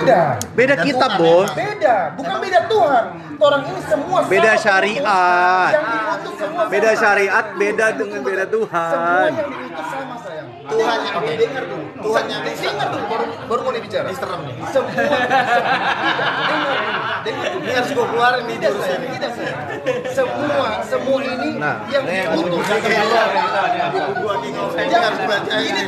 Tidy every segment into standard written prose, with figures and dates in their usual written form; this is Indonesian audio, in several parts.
Beda kitab, Bos. Beda, bukan beda Tuhan. Orang ini semua Beda sama syariat. Yang diutus semua Beda sama. syariat beda dengan beda Semua Tuhan. yang diutus sama sayang. Tuhan yang Oke, dengar dulu. Tuhan yang dengar dulu baru mau dibicara. serem nih. Semua dengar dulu. Ini harus gue keluarin nih Tidak jurusnya sayang, nih. tidak sayang. Semua ini Nah, yang diutus. Gua king of fame harus baca ini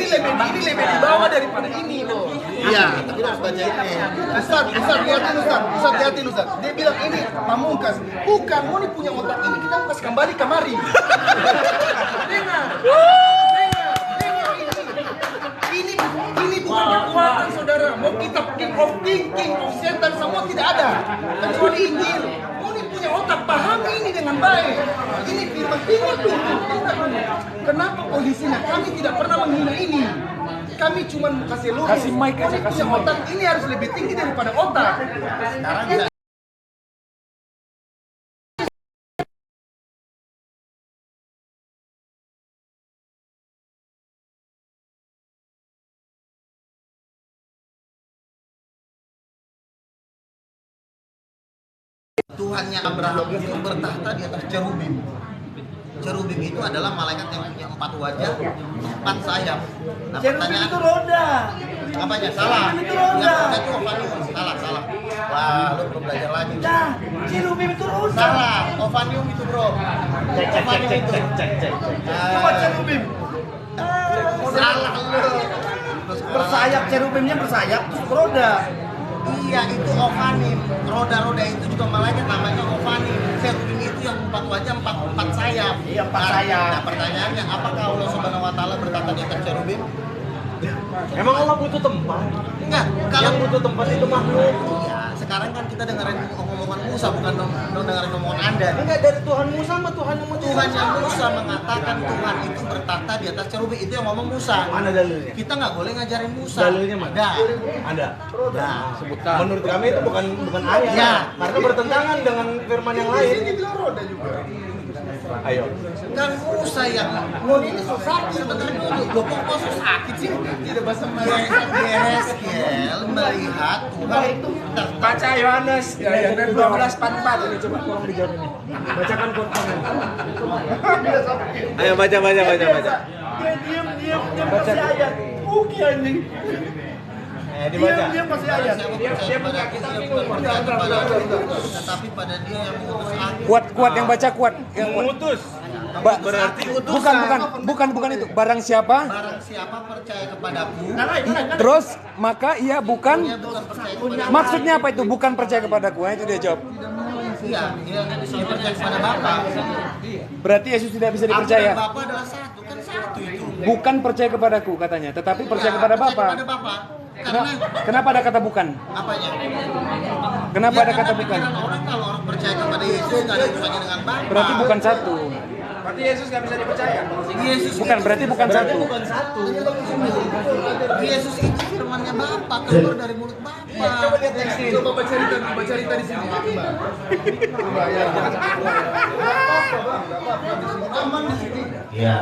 lebih di bawah daripada ini loh. Iya, tapi harus baca ini. Ustaz, lihatin Ustaz. Dia bilang ini pamungkas. Bukan, Moni punya otak ini kita mau kasih kembali kemari. Dengar. Ini bukan kekuatan saudara. Mau kitab king of setan semua tidak ada. Kecuali Injil. Moni punya otak, pahami ini dengan baik. Ini firman Tuhan. Kenapa kondisinya? Kami tidak pernah menghina ini. Kami cuma kasih lurus. Kasih mic aja, Moni kasih punya otak ini harus lebih tinggi daripada otak. Sekarang bisa. Tuhannya Abraham itu bertahta di atas cherubim. Cherubim itu adalah malaikat yang punya 4 wajah, 4 sayap. Nah, pertanyaan itu roda. apanya? Salah. Cherubim itu roda. Yang roda itu ovanium. Salah. Wah, lu belum belajar lagi. Nah, cherubim itu roda. Salah. Ovanium itu, Bro. Ovanium itu. Coba cherubim. Salah lu. Bersayap, cherubimnya bersayap terus roda. Iya, itu ofanim. Roda-roda itu juga malaikat namanya ofanim. Cherubim itu yang 4 wajah, 4 sayap. Iya, 4 sayap. Nah, pertanyaannya, apakah Allah Subhanahu wa taala bertata di atas cherubim? Emang Allah butuh tempat? Enggak, kalau Yang butuh tempat itu makhluk. iya, sekarang kan kita dengerin omongan Musa, bukan dengerin omongan Anda. Enggak, dari Tuhan Musa sama Tuhan yang Tuhan yang Musa mengatakan Tuhan itu bertata di atas cherubim, itu yang ngomong Musa. Mana dalilnya? Kita nggak boleh ngajarin Musa. Dalilnya mana? Ada. Nah, Sebutkan. menurut kami itu bukan ayat. Ya. Karena bertentangan dengan firman yang lain. Ini bilang roda juga. Ayo. Kan Musa yang Mon ini so sakit sebenarnya loh kok so sakit sih? Tidak bahasa Yeskiel melihat Tuhan itu Baca Yohanes 12:44 ini coba tolong dijawab ini. Bacakan quote-nya. Ayo baca. Dia diam baca ayat. Buki anjing. Dibaca. Diam masih ayat. dia buka kita tetapi pada dia yang mengutus aku. Kuat yang baca kuat. Yang kuat. Mengutus. Berarti Bukan itu. Barang siapa? barang siapa percaya kepadaku, Terus maka ia bukan. dia bukan percaya kepada Maksudnya apa itu? Bukan percaya kepadaku. Nah, itu dia jawab. dia percaya kepada Bapa. Berarti Yesus tidak bisa Aku dan dipercaya. Bapa adalah satu, kan satu itu. Bukan percaya kepadaku katanya, tetapi percaya kepada Percaya Bapa. kepada Bapa. Karena Kenapa ada kata bukan? apanya? Kenapa Ya, ada kata karena bukan? pikiran orang kalau orang percaya kepada Yesus nggak ada urusannya dengan Bapa. Berarti bukan satu. Berarti Yesus nggak bisa dipercaya. Yesus Bukan, itu- berarti bukan satu. Yesus itu firmannya Bapa, keluar dari mulut Bapa. Coba lihat teks ini. Coba baca cerita di sini. Coba ya. Aman di sini. Iya.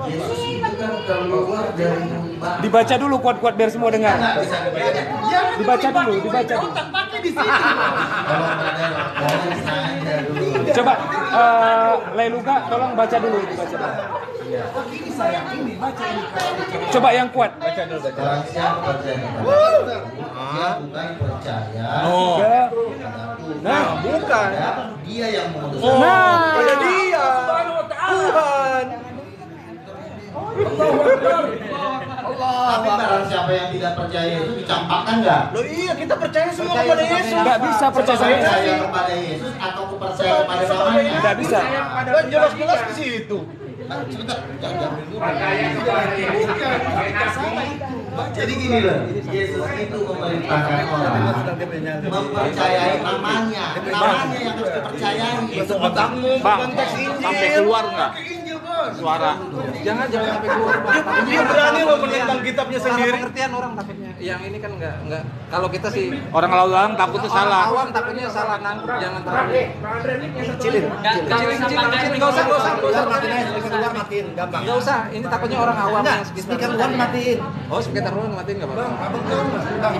Yesus itu kan keluar dari mulut Bapa. Dibaca dulu kuat-kuat biar semua dengar. Jangan Dibaca dulu, dipakai dibaca dulu. otak, pakai di sini. Kalau ada dari saya dulu. Coba Leluga tolong baca dulu dibaca dulu. Ini saya ini baca ini. Coba yang kuat. Barang siapa percaya kepadaku, dia bukan percaya Oh. kepadaku. Nah, bukan. Dia yang mengutus. Nah, Pada dia. Tuhan. Tapi barang siapa yang tidak percaya itu dicampakkan nggak? Loh iya, kita percaya semua kepada Yesus. nggak bisa percaya sama Yesus. Percaya kepada Yesus atau percaya kepada namanya? Nggak bisa. Kan jelas-jelas di situ. Sebentar, jangan dulu. Jadi gini loh, Yesus itu memerintahkan orang mempercayai namanya yang harus dipercayai. Itu otakmu bukan teks Injil. Sampai keluar nggak Injil bos. suara? Jangan sampai keluar. Dia berani loh menentang kitabnya sendiri. Pengertian orang takutnya. yang ini kan nggak kalau kita sih Orang lalu-lalang takutnya orang salah. awam takutnya salah nangkep, jangan terlalu Kecilin. kecilin nggak usah Matiin aja, speaker luar matiin, gampang. nggak usah, ini takutnya orang awam Enggak, yang sekitar. speaker luar matiin. Oh, speaker luar matiin nggak apa-apa.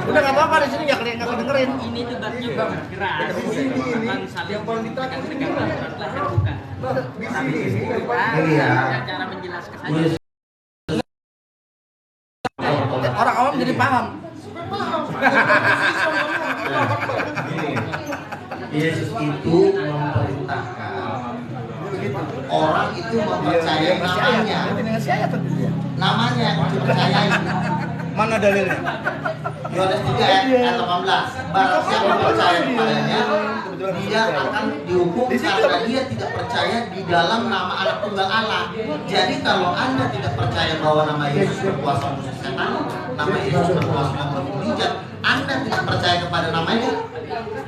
Udah nggak apa-apa di sini nggak kedengerin. Ini debatnya keras. Bukan saling tekan-tekan leher bukan. Iya. Cara menjelaskan saja. Orang awam jadi paham. Yesus itu memerintahkan orang itu mempercayai namanya. Namanya dipercayai. Mana dalilnya? Yohanes 3 ayat 18. Barang siapa percaya kepadanya, dia akan dihukum karena dia tidak percaya di dalam nama Anak Tunggal Allah. Jadi kalau Anda tidak percaya bahwa nama Yesus berkuasa mengusir setan, nama Yesus berkuasa membunuh mujizat, Anda tidak percaya kepada namanya,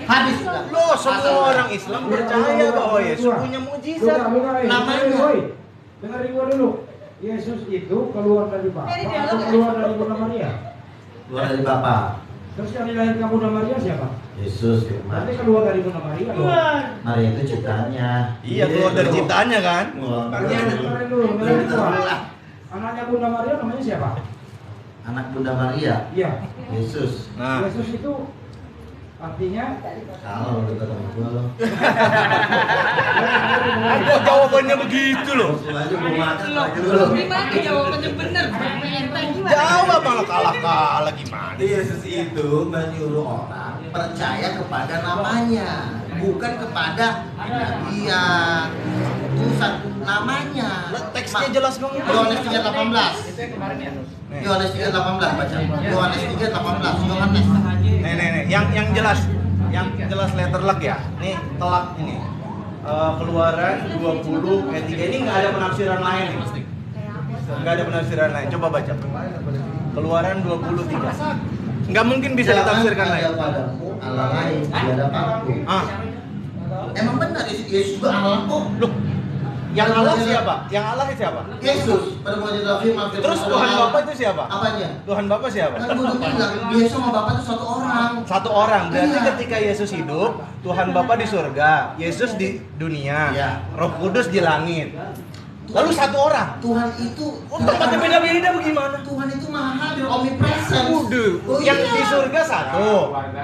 habis sudah. Loh, semua orang Islam percaya bahwa Yesus punya mukjizat. Namanya. Dengerin gua dulu. Yesus itu keluar dari Bapa atau keluar dari Bunda Maria? Keluar dari Bapa. Terus yang dilahirkan Bunda Maria siapa? Yesus Nanti firman. keluar dari Bunda Maria dong. Maria itu ciptaannya. Iya, keluar dari ciptaannya kan? Dengerin dulu, dengerin gua. Anaknya Bunda Maria namanya siapa? Anak Bunda Maria, Iya. Yesus. Nah, Yesus itu artinya Kalau lu kata gua lo. kok jawabannya begitu loh? Aja belum makan lagi dulu. Gimana jawabannya bener? Jawab malah kalah gimana? Yesus itu menyuruh orang percaya kepada namanya, bukan kepada kenabian. Urusan namanya. Teksnya jelas dong. Yohanes 3:18. Yohanes 3:18 baca. Yohanes 3:18. Yohanes. Nih, yang jelas letter luck ya. Nih telak ini. Keluaran 20 ayat 3 ini nggak ada penafsiran lain nih. Nggak ada penafsiran lain. Coba baca. Keluaran 23. Nggak mungkin bisa ditafsirkan lain. Jangan ada padamu Allah lain di hadapanku. Ah, Emang benar Yesus juga Allah kok. loh. Yang Allah siapa? Yang Allah siapa? Yesus pada mukjizat firman. Terus Tuhan Bapa itu siapa? Apanya? Tuhan Bapa siapa? Kan gue udah bilang, Yesus sama Bapak itu satu orang. Satu orang. Berarti Iya. ketika Yesus hidup, Tuhan Bapa di surga, Yesus di dunia, Iya. Roh Kudus di langit. Lalu satu orang. Tuhan itu Tempatnya beda-beda bagaimana? Tuhan itu maha hadir, omnipresent. Oh, Yang iya. di surga satu,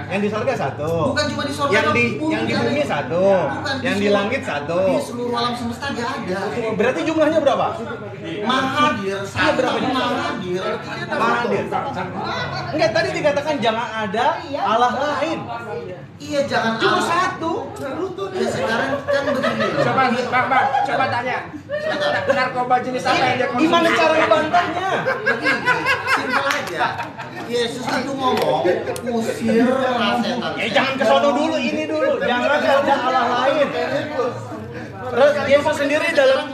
yang di surga satu, Bukan cuma di surga, yang di bumi satu, Bukan, yang di langit satu. Di seluruh alam semesta dia ada. Berarti jumlahnya berapa? Maha hadir, satu berapa? maha hadir. Mahadir. Enggak, tadi dikatakan jangan ada Allah lain. Iya, jangan Cuma Allah. satu. Ya sekarang kan begini loh. Coba tanya. Narkoba jenis apa yang dia konsumsi? Gimana cara ngebantahnya? Begini, simpel aja. Yesus itu ngomong, usir setan. Jangan ke sono dulu, ini dulu. Jangan ada Allah lain. Terus Yesus sendiri dalam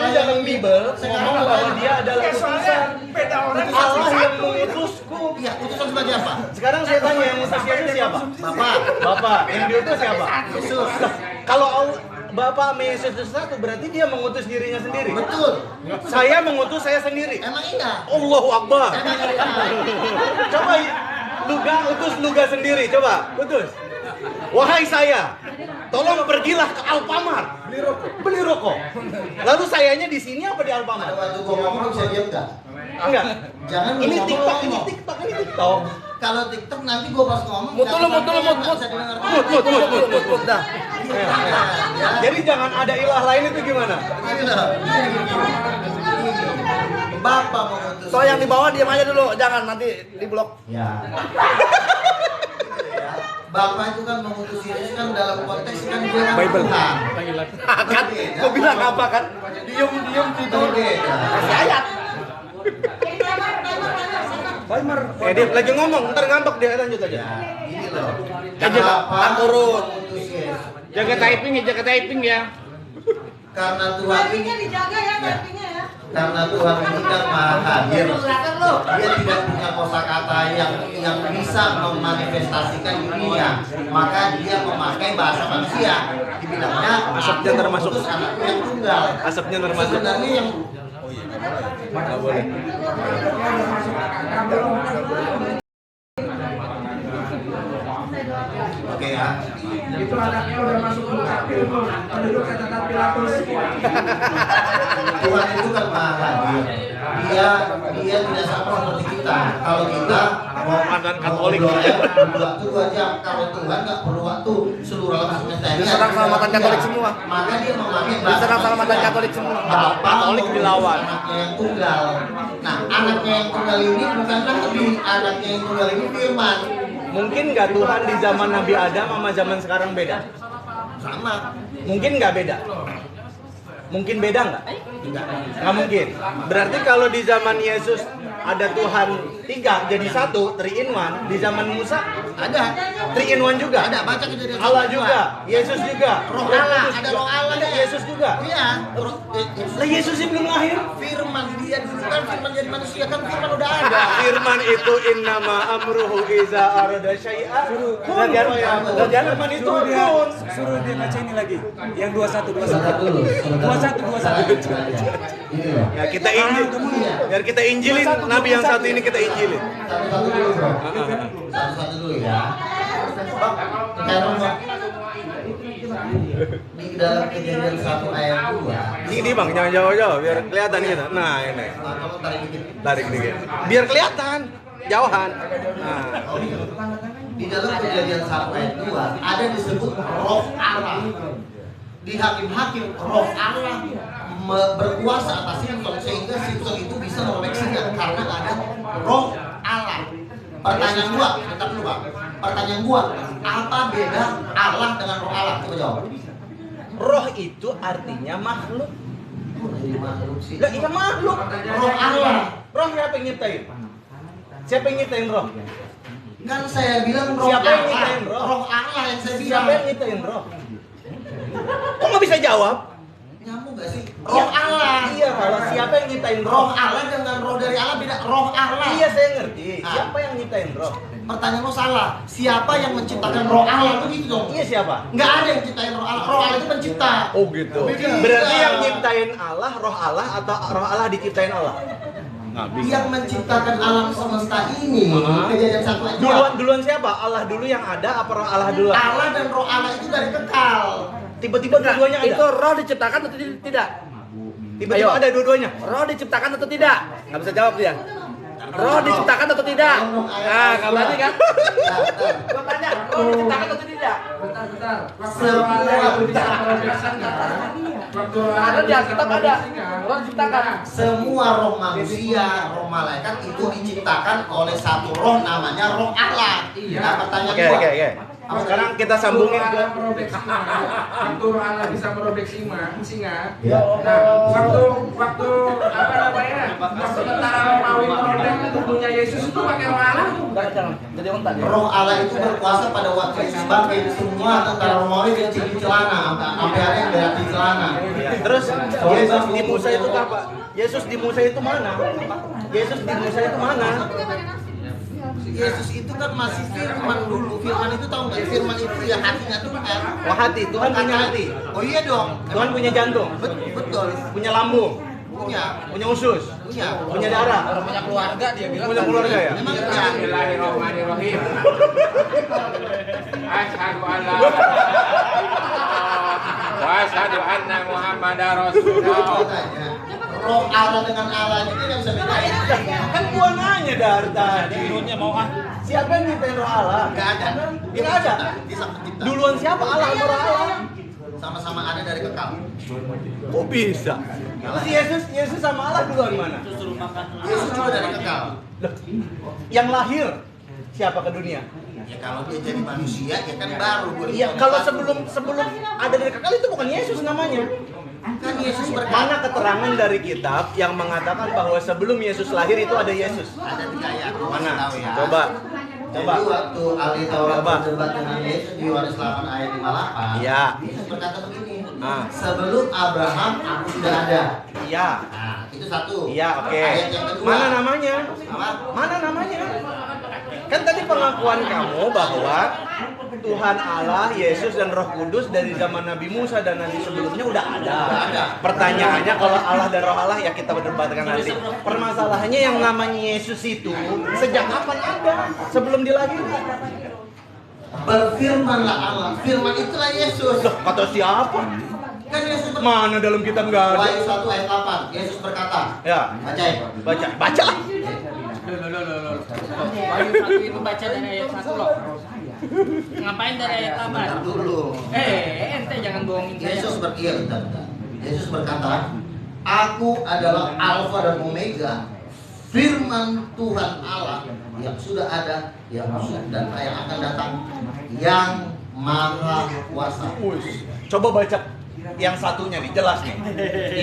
dalam Bible ngomong bahwa dia adalah utusan. Beda orang. Allah yang mengutusku. Iya, utusan sebagai apa? Sekarang saya tanya yang utus Yesus siapa? Bapak. Bapak. Yang diutus siapa? Yesus. Kalau Bapak sama Yesus itu satu, berarti dia mengutus dirinya sendiri. Betul. Saya mengutus saya sendiri. Emang iya. Allahu Akbar. Emang iya. Coba utus Luga sendiri, coba utus. Wahai saya, tolong pergilah ke Alfamart, beli rokok. Lalu sayanya di sini apa di Pada Alfamart? waktu gua ngomong bisa diam nggak? Enggak. Jangan lu Ini ngomong TikTok, ngomong. ini TikTok. Kalau TikTok nanti gua pas ngomong. Mut. Dah. Jadi jangan ada ilah lain itu gimana? Bapak mengutus. So yang di bawah diam aja dulu, jangan nanti diblok. Ya. Bapak itu kan mengutus Yesus kan dalam konteks kan dia kan Bible. Tuhan. Kan, gua bilang apa kan? Diam tidur. Kasih ayat. Dia lagi ngomong, ntar ngambek dia lanjut aja. Ya, ini loh. Bapak turun mengutus Yesus. Jaga typing ya. Karena Tuhan ini dijaga ya, Ya. Karena Tuhan ini kan maha hadir. Dia tidak punya kosakata yang bisa memanifestasikan dirinya. Maka dia memakai bahasa manusia. Dibilangnya Asapnya termasuk. mengutus anakku yang tunggal. Asapnya termasuk. Sebenarnya yang Nggak boleh. Oke ya. Itu anaknya udah masuk ke capil tuh, penduduk catatan Pilatus. Tuhan itu kan maha hadir. Dia tidak sama seperti kita. Kalau kita mau Mantan Katolik. waktu 2 jam. Kalau Tuhan nggak perlu waktu. Seluruh alam semesta ini. Diserang sama mantan Katolik semua. Maka dia memakai Diserang sama mantan Katolik semua. Katolik dilawan. Anaknya yang tunggal. Nah, anaknya yang tunggal ini bukan Nabi. Anaknya yang tunggal ini Firman. Mungkin nggak Tuhan di zaman Nabi Adam sama zaman sekarang beda? Sama. Mungkin nggak beda? Mungkin beda nggak? Nggak mungkin. Berarti kalau di zaman Yesus ada Tuhan 3 jadi 1, 3 in 1. Di zaman Musa Ada. 3 in 1 juga. Ada. Baca kejadian. Allah juga, Yesus juga, Roh Allah. Ada roh Allah. ada Yesus juga. Iya. Lah Yesus ini belum lahir. Firman dia dulu kan Firman jadi manusia kan Firman udah ada. Firman itu innama amruhu iza arada syai'an. Dan firman itu kun. Suruh dia baca ini lagi. Yang 21. Ya kita injil. Biar kita injilin nabi yang satu ini kita injilin. Satu-satu dulu bro. Satu-satu dulu ya. Bang, sekarang Bang. Di dalam kejadian 1 ayat 2. Ini Bang, jangan jauh-jauh biar kelihatan kita. Nah, ini. Kamu tarik dikit. Tarik dikit. Biar kelihatan. Jauhan. Nah. Di dalam kejadian 1 ayat 2 ada disebut roh Allah. Di hakim-hakim roh Allah berkuasa atas Simpson sehingga Simpson itu bisa merobek singa karena ada roh Allah. Pertanyaan gua, bentar dulu Bang. Pertanyaan gua, apa beda Allah dengan roh Allah? Coba jawab. Roh itu artinya makhluk. Jadi makhluk sih. Lah iya makhluk. Roh Allah. Roh siapa yang nyiptain? Siapa yang nyiptain roh? Kan saya bilang roh Siapa yang Allah. nyiptain roh? Roh Allah yang saya bilang. Siapa yang nyiptain roh? Kok nggak bisa jawab? Nyambung gak sih? Roh Allah. Iya, kalau siapa yang nyiptain Roh roh? Allah dengan roh dari Allah beda. Roh Allah. Iya, saya ngerti. Ah. Siapa yang nyiptain roh? Pertanyaan lo salah. Siapa yang menciptakan roh Allah? Begitu dong. Iya, siapa? Nggak ada yang ciptain roh Allah. Roh Allah itu pencipta. Oh gitu. Beda. Berarti yang nyiptain Allah, roh Allah atau roh Allah diciptain Allah? Nggak Yang menciptakan alam semesta ini. Kejadian 1 ayat 2. Duluan siapa? Allah dulu yang ada apa roh Allah dulu? Allah dan roh Allah itu dari kekal. Tiba-tiba dua-duanya ada. Itu roh diciptakan atau tidak? Tiba-tiba Ayo. ada dua-duanya. Roh diciptakan atau tidak? Nggak bisa jawab dia. Roh diciptakan atau tidak? Nah, nggak berani kan? Gua tanya, roh diciptakan atau tidak? Bentar. Ada di Alkitab ada. Roh diciptakan. Semua roh manusia, roh malaikat itu diciptakan oleh satu roh namanya roh Allah. Nah, pertanyaan Oke, gua. oke. Sekarang kita sambungin ke merobek singa. Waktu Allah bisa merobek singa. Nah, waktu apa namanya? Waktu tentara Romawi merobek tubuhnya Yesus itu pakai roh Allah. Jangan. Jadi ontak ya. Roh Allah itu berkuasa pada waktu Yesus bangkit. Semua tentara Romawi kecil di celana, sampai ada yang berat di celana. terus Yesus di Musa itu apa? Yesus di Musa itu mana? Yesus di Musa itu mana? Yesus itu kan masih firman dulu. Firman itu tahu nggak? Firman itu ya hatinya Tuhan. Oh hati, Tuhan punya hati. Oh iya dong. Tuhan punya jantung, Betul. punya lambung, punya usus, punya darah, Orang punya keluarga dia bilang. punya keluarga ya. Memang ya. Bismillahirrahmanirrahim. Asyhadu an la wa asyhadu anna Muhammadar Rasulullah. Roh Allah dengan Allah ini nggak bisa bedain. Kan gua nanya dari tadi. Siapa yang nyiptain roh Allah? Nggak ada. Nggak ada. Dia sang pencipta. Duluan siapa Allah sama roh Allah? Sama-sama ada dari kekal. Kok bisa? Terus Yesus sama Allah duluan mana? Yesus juga dari kekal. Loh, yang lahir siapa ke dunia? Ya kalau dia jadi manusia ya kan baru. Iya, kalau sebelum ada dari kekal itu bukan Yesus namanya. Kan Yesus berkata. Mana keterangan dari kitab yang mengatakan bahwa sebelum Yesus lahir itu ada Yesus? Ada 3 ayat. Gua Mana? kasih tahu ya. Coba. Jadi waktu ahli Taurat Coba. berdebat dengan Yesus di Yohanes 8 ayat 58. Iya. Yesus berkata begini. Ah. Sebelum Abraham aku sudah ada. Iya. Nah, itu satu. Iya, oke. Ayat yang kedua. Mana namanya? Apa? Mana namanya? Kan tadi pengakuan kamu bahwa Tuhan Allah, Yesus dan Roh Kudus dari zaman Nabi Musa dan Nabi sebelumnya udah ada. Pertanyaannya kalau Allah dan Roh Allah ya kita berdebatkan nanti. Permasalahannya yang namanya Yesus itu sejak kapan ada? Sebelum dilahirkan. Berfirmanlah Allah. Firman itulah Yesus. Loh, kata siapa? Kan Yesus Mana dalam kitab nggak ada? Wahyu 1 ayat 8. Yesus berkata. Ya, Bacain. baca. Loh. Wahyu 1 itu baca dari ayat 1 loh. Ngapain dari ayat 8? Bentar dulu. Ente jangan bohongin saya. Bentar. Yesus berkata, Aku adalah Alfa dan Omega, firman Tuhan Allah yang sudah ada, yang dan yang akan datang, yang Maha Kuasa. Coba baca yang satunya nih, jelas nih.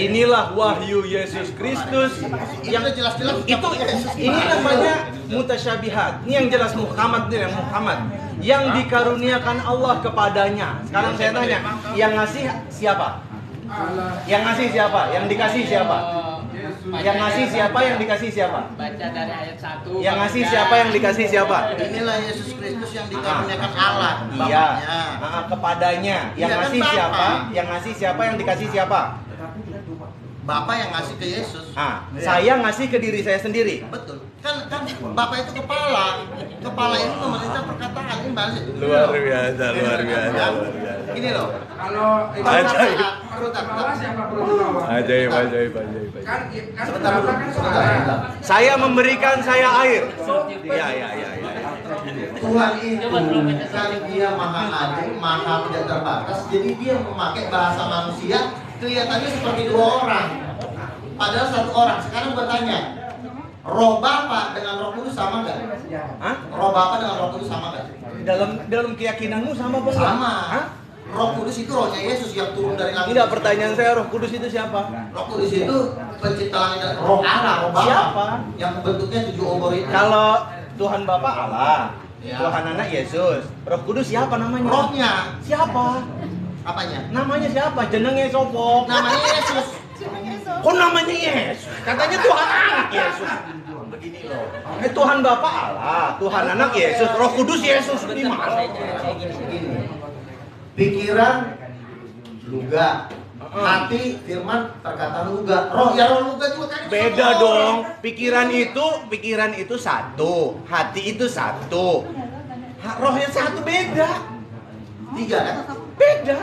Inilah wahyu Yesus Kristus yang jelas-jelas itu ini namanya mutasyabihat. Ini yang jelas Muhammad nih, yang Muhammad yang dikaruniakan Allah kepadanya. Sekarang saya tanya, yang ngasih siapa? Yang ngasih siapa? Yang dikasih siapa? Yang ngasih siapa? Yang dikasih siapa? Baca dari ayat 1. Yang ngasih siapa? Yang dikasih siapa? Inilah Yesus Kristus yang dikaruniakan Allah. Iya, Bapaknya. kepadanya. Yang Iya, kan ngasih Bapa. siapa? Yang ngasih siapa? Yang dikasih siapa? Bapak yang ngasih ke Yesus. Saya ngasih ke diri saya sendiri. Betul. Kan Bapak itu kepala. Kepala itu memerintah perkataan. Ini balik. Luar biasa. Gini loh. Kalau itu Ajaib. bawah siapa perlu di bawah? Ajaib. Kan Sebentar. Bapak kan saudara. Saya memberikan saya air. Iya. Tuhan itu kan dia maha adil, maha tidak terbatas. Jadi dia memakai bahasa manusia kelihatannya seperti dua orang. Padahal satu orang. Sekarang gue tanya, Roh Bapa dengan Roh Kudus sama nggak? Hah? Roh Bapa dengan Roh Kudus sama nggak? Dalam keyakinanmu sama apa enggak? Sama. Hah? Roh Kudus itu rohnya Yesus yang turun dari langit. Tidak, pertanyaan saya, Roh Kudus itu siapa? Roh Kudus itu pencipta langit dan roh Allah, roh Bapa. Siapa? Yang bentuknya 7 obor itu. Kalau Tuhan Bapa Allah, Ya. Tuhan Anak Yesus, Roh Kudus siapa namanya? Rohnya Siapa? apanya? Namanya siapa? Jenengnya sopo? Namanya Yesus. Kok namanya Yesus? Katanya Tuhan Anak Yesus. Begini loh. Tuhan Bapa Allah, Tuhan Anak Yesus, Roh Kudus Yesus di mana? Begini. Pikiran luga, hati firman perkataan luga, roh luga juga kan Beda dong. Pikiran itu satu, hati itu satu. Rohnya satu beda. 3 kan? Beda.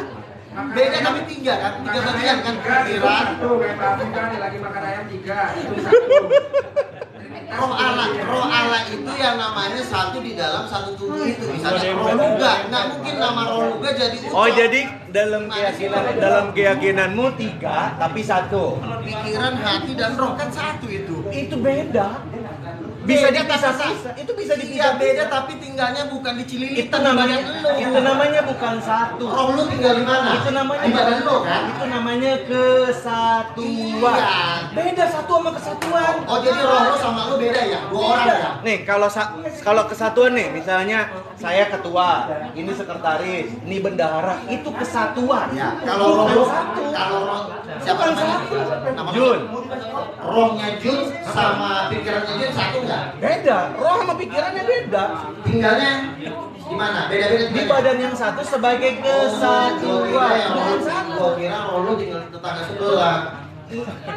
Beda tapi 3 kan? 3 bagian kan? Pikiran, Satu kayak Pak Afif kan lagi makan ayam 3 itu satu. roh Allah itu yang namanya satu di dalam satu tubuh itu. Misalnya roh luga, nggak mungkin nama roh luga jadi utuh. Oh, jadi dalam keyakinanmu 3 tapi satu. Pikiran, hati dan roh kan satu itu. Itu beda. Bisa Beda dipisah-pisah. Itu bisa Iya dipisah. beda tapi tinggalnya bukan di Cililitan, Itu di namanya badan lo. itu namanya bukan satu. Roh lu tinggal di mana? Itu namanya di badan lo kan? Itu namanya kesatuan. Iya. Beda satu sama kesatuan. Oh jadi roh lo sama lu beda ya? 2 orang ya? Nih, kalau kesatuan nih, misalnya saya ketua, ini sekretaris, ini bendahara, itu kesatuan. Ya, kalau roh Bukan lu, satu. kalau roh siapa Bukan namanya? satu. Nama Jun. Rohnya Jun sama pikirannya Jun satu nggak? Beda, roh sama pikirannya beda. Tinggalnya di mana? Beda-beda Di badan yang satu sebagai kesatuan. Gua kira roh lu tinggal di tetangga sebelah.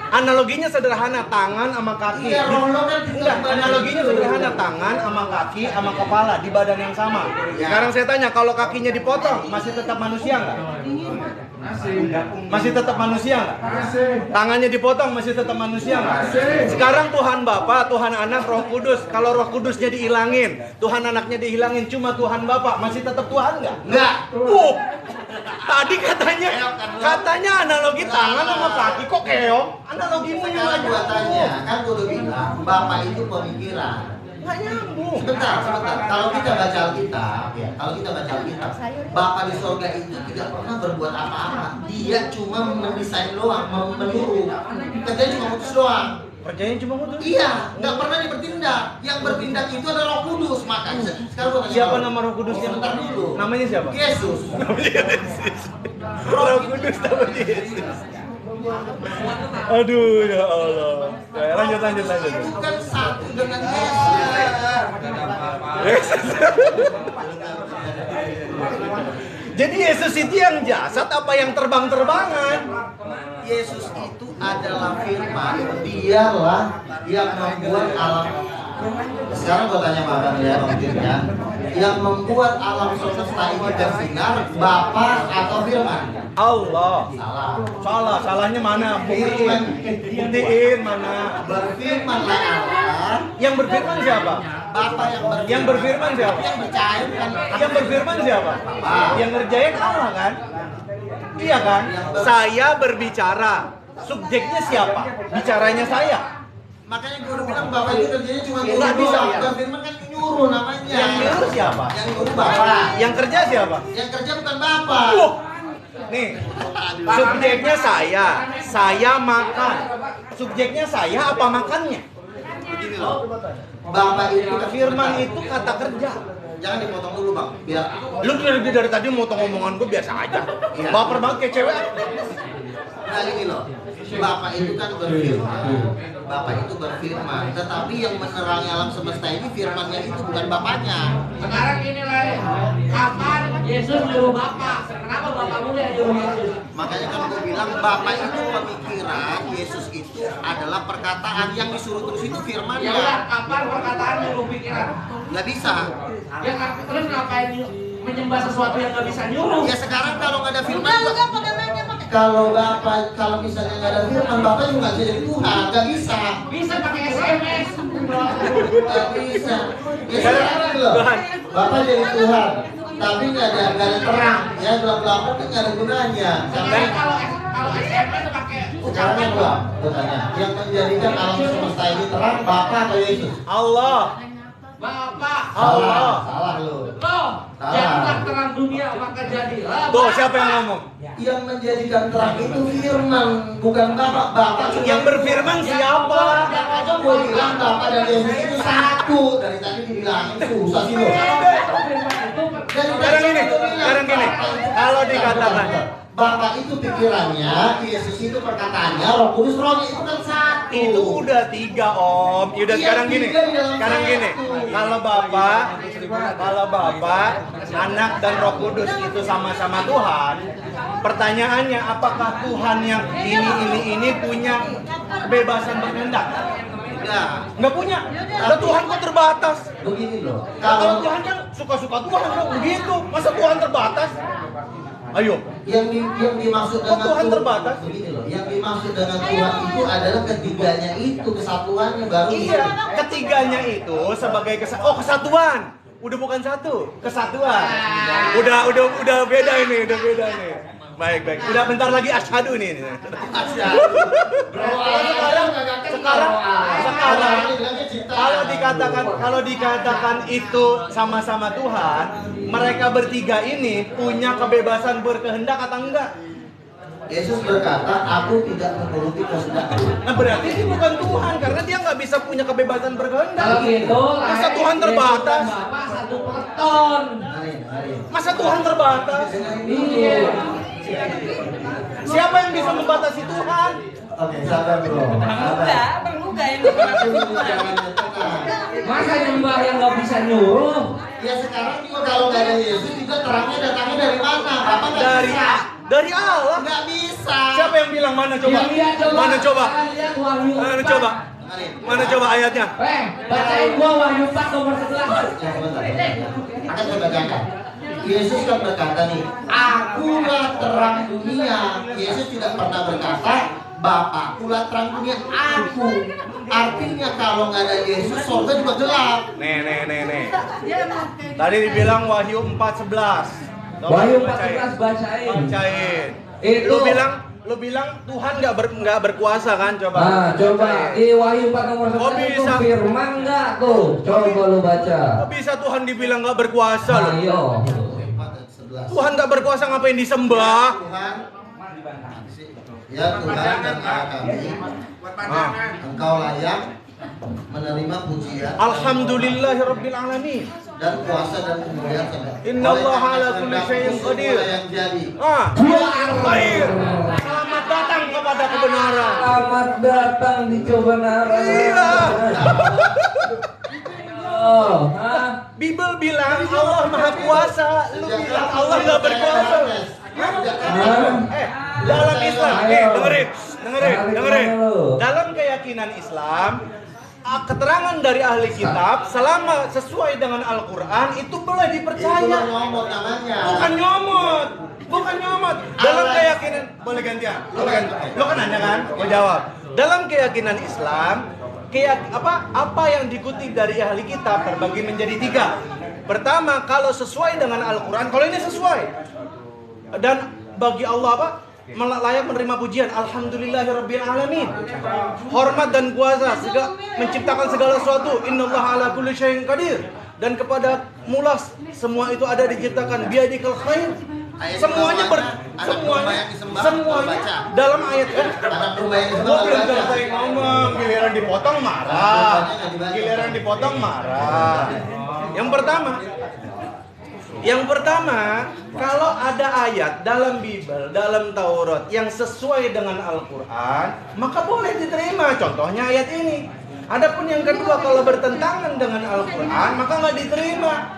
Analoginya sederhana, tangan sama kaki. Iya, roh lu kan tinggal Enggak, di badan. analoginya sederhana, tangan sama kaki sama kepala di badan yang sama. Sekarang saya tanya, kalau kakinya dipotong, masih tetap manusia nggak? Masih tetap manusia nggak? Tangannya dipotong, masih tetap manusia nggak? Sekarang Tuhan Bapa, Tuhan Anak, Roh Kudus. Kalau Roh Kudusnya dihilangin, Tuhan Anaknya dihilangin, cuma Tuhan Bapa, masih tetap Tuhan nggak? Enggak. Tadi katanya analogi tangan sama kaki, kok keok? Analogimu yang Sekarang nggak gua tanya, nyambung. kan gua udah bilang Bapak itu pemikiran. Nggak nyambung. Sebentar. Kalau kita baca Alkitab, ya, kalau kita baca Alkitab, Bapa di sorga itu tidak pernah berbuat apa-apa. Dia cuma mendesain doang, menyuruh. Kerjanya cuma putus doang. Kerjanya cuma mutus. Iya, nggak pernah dipertindak. Yang bertindak itu adalah Roh Kudus. Makanya sekarang gua tanya Siapa kamu. nama Roh Kudusnya? Sebentar dulu. Namanya siapa? Yesus. Roh Kudus namanya Yesus. Aduh ya Allah. Lanjut. Bukan satu dengan Yesus. Jadi Yesus itu yang jasad apa yang terbang-terbangan? Yesus itu adalah firman. Dialah yang membuat alam Sekarang gua tanya sama abang ya, Om Jun ya. Yang membuat alam semesta ini bersinar, Bapa atau Firman? Allah. Salah. Salahnya mana? Firman. Buktiin mana? Berfirmanlah Allah. Yang berfirman siapa? Bapa Yang berfirman siapa? Yang percaya kan? Yang berfirman siapa? Bapa. Yang ngerjain Allah kan? Iya kan? Saya berbicara. Subjeknya siapa? Bicaranya saya. Makanya gue udah bilang Bapak itu kerjanya cuma Nggak nyuruh bisa, doang. ya. Bukan Firman kan nyuruh namanya. Yang nyuruh siapa? Yang nyuruh Bapak. Yang kerja siapa? Yang kerja bukan Bapak. Loh. Nih, subjeknya saya makan. Subjeknya saya apa makannya? Begini loh. Bapak itu Firman itu kata kerja. Jangan dipotong dulu bang, biar Lu dari tadi motong omongan gue biasa aja. Iya. Baper banget kayak cewek. nah gini loh. Bapak itu kan berfirman, Bapak itu berfirman, tetapi yang menerangi alam semesta ini firmannya itu bukan Bapaknya. Sekarang inilah kapan Yesus nyuruh Bapak. Kenapa Bapak mulai yang nyuruh Yesus? Makanya kan gue bilang Bapak itu pemikiran, Yesus itu adalah perkataan yang disuruh terus itu Ya udah, firmannya. kapan perkataan nyuruh pikiran? Nggak bisa. Ya terus ngapain menyembah sesuatu yang nggak bisa nyuruh? Ya sekarang kalau nggak ada firman, kalau misalnya nggak ada firman, Bapak juga nggak bisa jadi Tuhan, nggak bisa. Bisa pakai SMS. Nggak bisa. Ya sekarang loh, Bapak jadi Tuhan, tapi nggak ada terang, ya gelap-gelap kan nggak ada gunanya. Sampai Kalau SMS pakai sekarang yang gua tanya, yang menjadikan alam semesta ini terang, Bapak atau Yesus? Allah. Bapak. Salah lu. Loh, jadilah terang dunia maka jadilah. Tuh, siapa yang ngomong? Yang menjadikan terang itu firman, bukan Bapak. cuma- Yang berfirman siapa? Yang aja gua bilang Bapak dan Yesus itu satu. Dari tadi dibilangin susah sih lo. Sekarang gini. Kalau dikatakan Bapak itu pikirannya, Yesus itu perkataannya, Roh Kudus rohnya itu kan satu. itu udah 3 Om. Ya udah Iya, sekarang gini. 3 di dalam Sekarang gini. satu. Kalau Bapak, Anak dan Roh Kudus itu sama-sama Tuhan, pertanyaannya apakah Tuhan yang ini punya kebebasan berkehendak? Tidak. Nggak punya. Lah Tuhan kok terbatas? Begini loh. Kalau Tuhan kan suka-suka Tuhan kok begitu. Masa Tuhan terbatas? Ayo. yang dimaksud Kok dengan Tuhan terbatas? Begini loh. Yang dimaksud dengan Tuhan itu adalah ketiganya itu, kesatuannya baru. Iya, ketiganya itu sebagai kesatuan. Udah bukan satu, kesatuan. Udah beda ini. Baik. Udah bentar lagi asyhadu ini. Sekarang kalau dikatakan itu sama-sama Tuhan, mereka bertiga ini punya kebebasan berkehendak atau enggak? Yesus berkata, aku tidak menuruti kehendakku. Nah berarti ini bukan Tuhan karena dia nggak bisa punya kebebasan berkehendak. Kalau gitu, Masa Tuhan terbatas? Bapak satu peleton. Mari. Masa Tuhan terbatas? Iya. Siapa yang bisa membatasi Tuhan? Oke, sabar bro. Sabar. Berluga yang Jangan tenang. Masa nyembah yang nggak bisa nyuruh? Ya sekarang juga kalau nggak ada Yesus juga terangnya datangnya dari mana? Bapak nggak bisa. Dari Allah. Nggak bisa. Siapa yang bilang mana coba? Lihat coba. Mana coba? Lihat Wahyu Mana 4. coba? Mari. Mana coba ayatnya? Bacain gua Wahyu 4 nomor 11. Ya, sebentar. Akan saya bacakan. Yesus kan berkata nih, akulah terang dunia. Yesus tidak pernah berkata, Bapakkulah terang dunia, aku. Artinya kalau nggak ada Yesus, surga juga gelap. Nih. Tadi dibilang Wahyu 4:11. Coba Wahyu bacain. 14 bacain. Bacain. Itu. Lu bilang Tuhan nggak berkuasa kan? Coba. Nah, coba di Wahyu 4 nomor 11 Kok itu bisa? firman enggak tuh? Coba lu baca. Kok bisa Tuhan dibilang nggak berkuasa loh? Ayo. 4:11. Tuhan nggak berkuasa ngapain disembah? Tuhan, ya Tuhan dan Allah kami, Engkau layak menerima pujian. Alhamdulillahirabbil alamin. Dan kuasa dan kemuliaan sampai. Innallaha ala kulli syai'in qadir. Yang jadi. Khair. Selamat datang kepada kebenaran. Selamat datang di kebenaran. Iya. Oh, hah? Bible bilang Allah Maha Kuasa, lu bilang Allah nggak berkuasa. Dalam Islam, dengerin. Dalam keyakinan Islam, keterangan dari ahli kitab selama sesuai dengan Al-Quran itu boleh dipercaya. Itu nyomot namanya. Bukan nyomot. Dalam keyakinan boleh gantian. Lo kan nanya kan? Mau jawab. Dalam keyakinan Islam, apa yang dikutip dari ahli kitab terbagi menjadi 3. Pertama, kalau sesuai dengan Al-Quran, kalau ini sesuai. Dan bagi Allah layak menerima pujian. Alhamdulillahirabbil alamin. Hormat dan kuasa menciptakan segala sesuatu. Innallaha ala kulli syai'in qadir. Dan kepada mulas semua itu ada diciptakan. Biadikal khair. Semuanya dalam ayat kan. Belum selesai ngomong, giliran dipotong marah. Yang pertama, kalau ada ayat dalam Bible, dalam Taurat yang sesuai dengan Al-Quran, maka boleh diterima. Contohnya ayat ini. Adapun yang kedua, kalau bertentangan dengan Al-Quran, maka nggak diterima.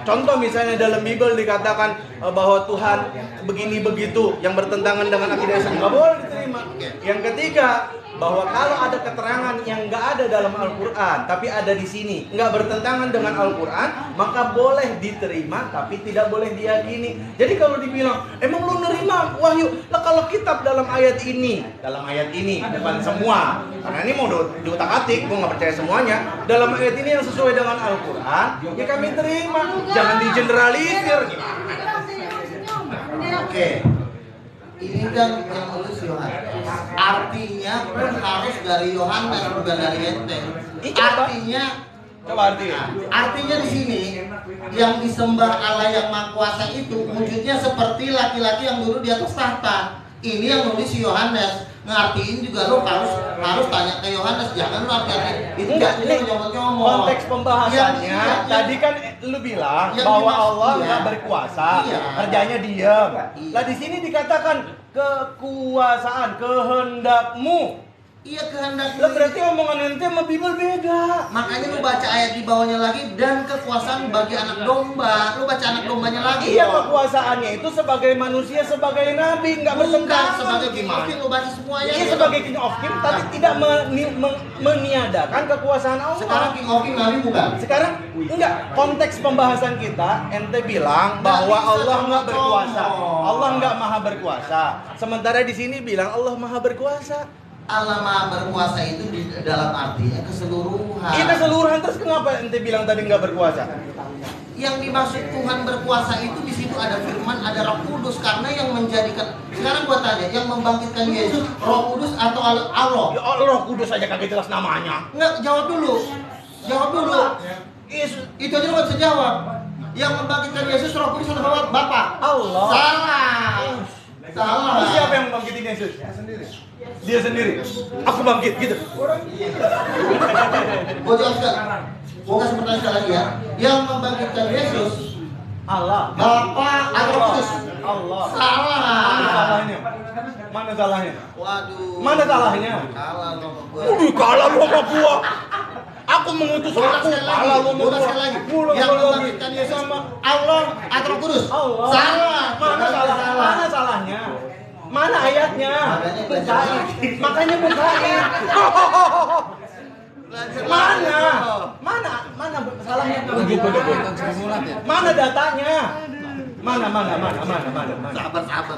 Contoh misalnya dalam Bible dikatakan bahwa Tuhan begini begitu, yang bertentangan dengan akidah Islam, nggak boleh diterima. Yang ketiga, bahwa kalau ada keterangan yang nggak ada dalam Al-Quran tapi ada di sini, nggak bertentangan dengan Al-Quran, maka boleh diterima tapi tidak boleh diyakini. Jadi kalau dibilang emang lu nerima wahyu, lah kalau kitab dalam ayat ini bukan semua, karena ini mau diutak-atik, gue nggak percaya semuanya. Dalam ayat ini yang sesuai dengan Al-Quran, ya kami terima, jangan digeneralisir. Oke. Ini kan yang nulis Yohanes. Artinya pun harus dari Yohanes, bukan dari ente. Artinya di sini yang disembah Allah yang Maha Kuasa itu wujudnya seperti laki-laki yang duduk di atas tahta. Ini yang nulis Yohanes. Ngartiin juga lo harus tanya ke Yohanes, jangan lo artinya itu ini nyomot-nyomot. konteks pembahasannya tadi kan lu bilang bahwa Allah nggak berkuasa, kerjanya diam. Lah di sini dikatakan kekuasaan, kehendakmu. Iya, kehendak. Lah berarti omongan ente sama Bible beda. Makanya lu baca ayat di bawahnya lagi, dan kekuasaan bagi anak domba. Lu baca anak dombanya lagi. Iya, kekuasaannya itu sebagai manusia, sebagai nabi, nggak bertentangan. Sebagai King of King, lu baca semuanya. Iya, sebagai King of King, tapi tidak meniadakan kekuasaan Allah. Sekarang King of King nabi bukan? Sekarang enggak, konteks pembahasan kita ente bilang bahwa Allah nggak berkuasa. Allah nggak maha berkuasa. Sementara di sini bilang Allah maha berkuasa. Allah maha berkuasa itu di dalam artinya keseluruhan. Iya, keseluruhan. Terus kenapa ente bilang tadi nggak berkuasa? Yang dimaksud Tuhan berkuasa itu di situ ada firman, ada Roh Kudus, karena yang menjadikan. Sekarang gua tanya, yang membangkitkan Yesus Roh Kudus atau Allah? Ya Roh Kudus aja kagak jelas namanya. Enggak, jawab dulu. Yesus Itu aja lu nggak bisa jawab. Yang membangkitkan Yesus Roh Kudus atau Bapa? Allah. Salah. Terus siapa yang membangkitin Yesus? Dia sendiri. Aku bangkit gitu. Gua jelaskan. Gua kasih pertanyaan sekali lagi ya. Yang membangkitkan Yesus Allah. Bapa atau Roh Kudus? Allah. Salah. Mana salahnya? Waduh. Mana salahnya? Kalah lo sama gua. Kalah lu sama gua. Aku mengutus aku. Kalah lu sama gua. Sekali lagi. Yang membangkitkan Yesus Allah atau Roh Kudus? Allah. Salah. Mana salahnya? Mana ayatnya? Makanya bukain. Mana salahnya? Mana datanya? Mana? Sabar.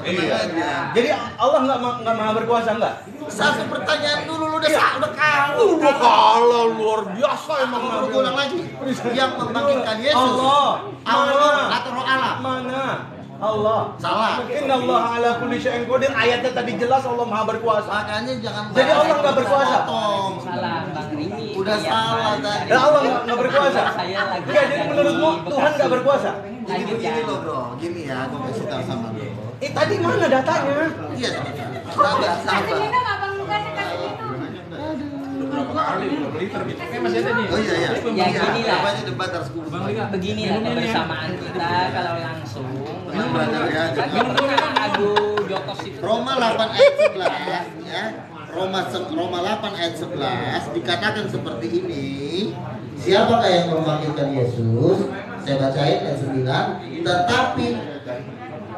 Iya. Jadi Allah nggak maha berkuasa nggak? Satu pertanyaan dulu, lu udah kalah. Udah kalah luar biasa emang. Aku ulang lagi. Yang membangkitkan Yesus Allah atau Roh Allah? Mana? Allah. Salah. Innallaha ala kulli syai'in qadir. Ayatnya tadi jelas Allah maha berkuasa. Makanya jangan. Jadi Allah nggak berkuasa. Salah Bang Riki. Udah salah tadi. Dan Allah nggak berkuasa. Saya lagi. Enggak, jadi menurutmu Tuhan nggak berkuasa? Jadi begini loh bro, gini ya, gue kasih tahu sama lo. Tadi mana datanya? Iya, sabar. Oh iya. Ya gini lah. Namanya debat harus gue. Beginilah kebersamaan kita kalau langsung. Aja. Aduh, Jotos itu. Roma 8 ayat 11 ya. Roma 8 ayat 11 dikatakan seperti ini. Siapakah yang membangkitkan Yesus? Saya bacain ayat 9.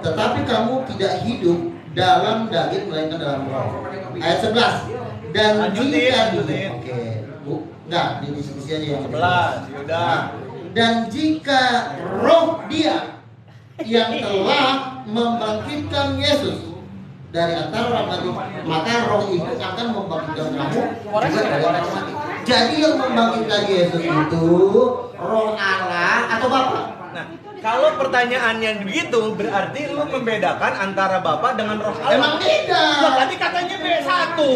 Tetapi kamu tidak hidup dalam daging melainkan dalam roh. Ayat 11. Dan Lanjutin. Oke. Enggak, di diskusi aja yang 11, yaudah. Nah, dan jika roh dia yang telah membangkitkan Yesus dari antara orang mati, maka roh itu akan membangkitkan kamu juga dari orang mati. Jadi yang membangkitkan Yesus itu roh Allah atau Bapa? Nah, kalau pertanyaannya begitu, berarti lu membedakan antara Bapa dengan Roh Allah. Emang beda. Loh, tadi katanya satu.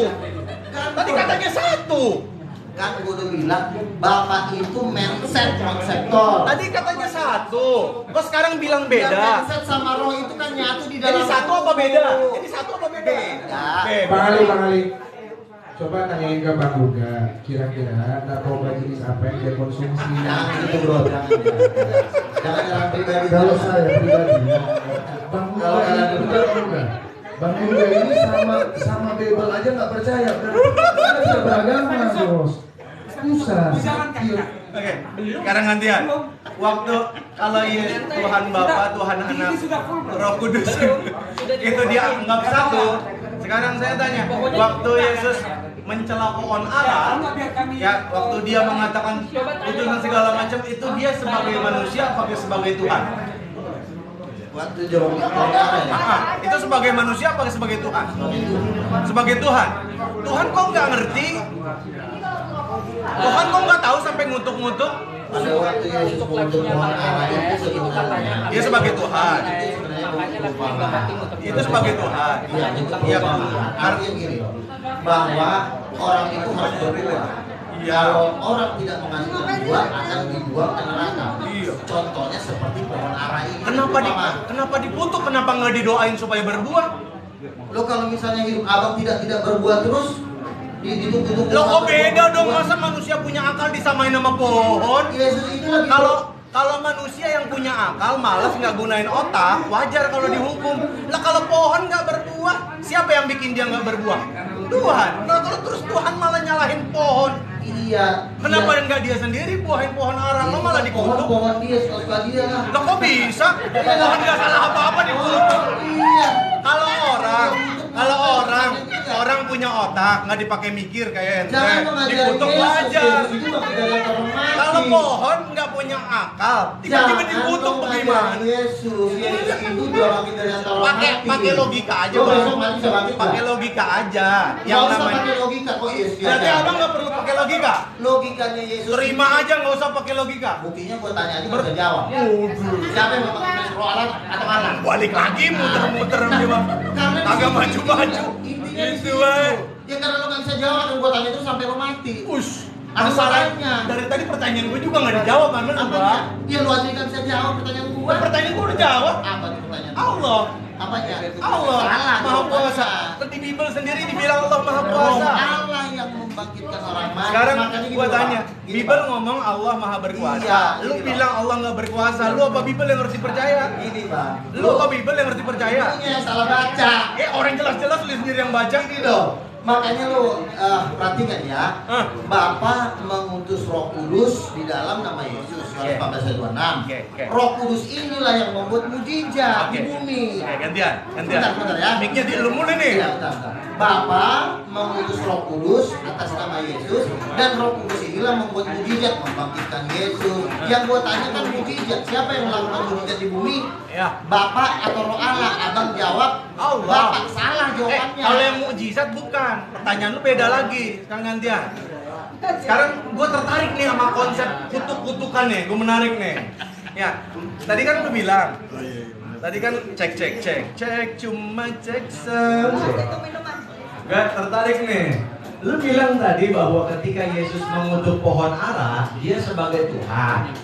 Tadi katanya satu. Kan gue udah bilang Bapak itu mindset konseptor. Tadi katanya satu. Kok sekarang bilang Ya, beda? mindset sama roh itu kan nyatu di dalam. Jadi satu apa beda? Jadi satu apa beda? Beda. Bang Ali. Coba tanyain ke Bang Duga, kira-kira narkoba jenis apa yang dia konsumsi? Jangan gitu bro, jangan jalan pribadi. Kalau saya pribadi, Bang Kalau kalian Duga, Bang Duga ini sama Bible aja nggak percaya. Kita bisa beragama, bos. Susah. Oke, sekarang gantian. Waktu kalau Yesus Tuhan Bapa, Tuhan Anak, Roh Kudus itu dia anggap satu. Sekarang saya tanya, waktu Yesus mencela pohon ara, ya waktu dia mengatakan utusan segala macam, itu dia sebagai manusia apa sebagai Tuhan? Waktu jawabnya orang ya. Itu sebagai manusia apa sebagai Tuhan? Sebagai Tuhan. Tuhan kok nggak ngerti? Tuhan kok nggak tahu sampai ngutuk-ngutuk? Pada waktu Yesus mengutuk pohon ara itu sebenarnya Dia sebagai Tuhan. itu sebenarnya Itu sebagai Tuhan. Iya, itu Iya, Tuhan. Artinya gini loh, bahwa orang itu harus berbuat. Iya. Kalau orang tidak menghasilkan buah akan dibuang ke neraka. Iya. Contohnya seperti pohon ara ini. Kenapa dikutuk? Kenapa nggak didoain supaya berbuah? Lo kalau misalnya hidup abang tidak berbuah terus ditutup. Lo kok beda dong, masa manusia punya akal disamain sama pohon? Yesus itu lagi. Kalau manusia yang punya akal malas nggak gunain otak, wajar kalau dihukum. Lah kalau pohon nggak berbuah, siapa yang bikin dia nggak berbuah? Tuhan. Nah kalau terus Tuhan malah nyalahin pohon, Iya. kenapa nggak dia sendiri buahin pohon ara? Lo malah dikutuk. Pohon dia suka dia lah. Lah kok bisa? Pohon nggak salah apa-apa dikutuk. Iya. Kalau orang punya otak nggak dipakai mikir kayak ente, Jangan mengajari dikutuk Yesus. wajar. Yesus itu bagi dari orang mati. Kalau pohon nggak punya akal, tiba-tiba Jangan dikutuk mengajari bagaimana? Yesus itu udah bagi dari antara orang mati. Pakai logika aja, Lo Bang. besok mati bisa bangkit, Pakai Bang. logika aja. Nggak Yang usah namanya. pakai logika kok Yesus. Berarti aja. abang nggak perlu pakai logika. Logikanya Yesus. Terima aja, nggak usah pakai logika. Buktinya gua tanya aja nggak bisa jawab. Siapa yang mau pakai roh Allah atau Allah? Balik lagi muter-muter dia bang. Karena Agak di situ maju-maju. Intinya di Gitu, situ. Bang. Ya karena lo nggak bisa jawab dan gua tanya itu sampai lo mati. Ush. Ada salahnya. Dari tadi pertanyaan gue juga nggak dijawab, mana Apanya? bang? Ya lu aja nggak bisa jawab pertanyaan gua. Pertanyaan gue udah jawab. Apa tuh pertanyaan? Allah. Apanya? Allah Salah, Maha Kuasa. jawabannya. Di Bible sendiri dibilang Allah Maha Roh Kuasa. Allah yang membangkitkan orang mati. Sekarang Makanya gini, gua Pak. tanya, Gini, Bible Pak. ngomong Allah Maha Berkuasa. Iya, Lu gini, bilang Allah nggak berkuasa. Lu apa Bible yang harus dipercaya? Gini, Bang. Lu apa Bible yang harus dipercaya? Punya yang salah baca. Orang jelas-jelas lu sendiri yang baca Gini dong. Makanya lu perhatikan ya. Bapa mengutus Roh Kudus di dalam nama Yesus. Yohanes 14:26. Oke. Roh Kudus inilah yang membuat mujizat di bumi. Oke, gantian. Bentar ya. Mic-nya di lu mulu nih. Iya, bentar. Bapa mengutus Roh Kudus atas nama Yesus dan Roh Kudus inilah membuat mujizat membangkitkan Yesus. Yang gua tanya kan mujizat, siapa yang melakukan mujizat di bumi? Ya. Bapak atau Roh Allah? Abang jawab Allah. Bapak, salah jawabannya. Kalau yang mujizat bukan. Pertanyaan lu beda lagi. Sekarang gantian. Sekarang gue tertarik nih sama konsep kutuk-kutukan nih. Gue menarik nih. Ya, tadi kan lu bilang. Tadi kan cek cuma cek Gak tertarik nih. Lu bilang tadi bahwa ketika Yesus mengutuk pohon ara, dia sebagai Tuhan.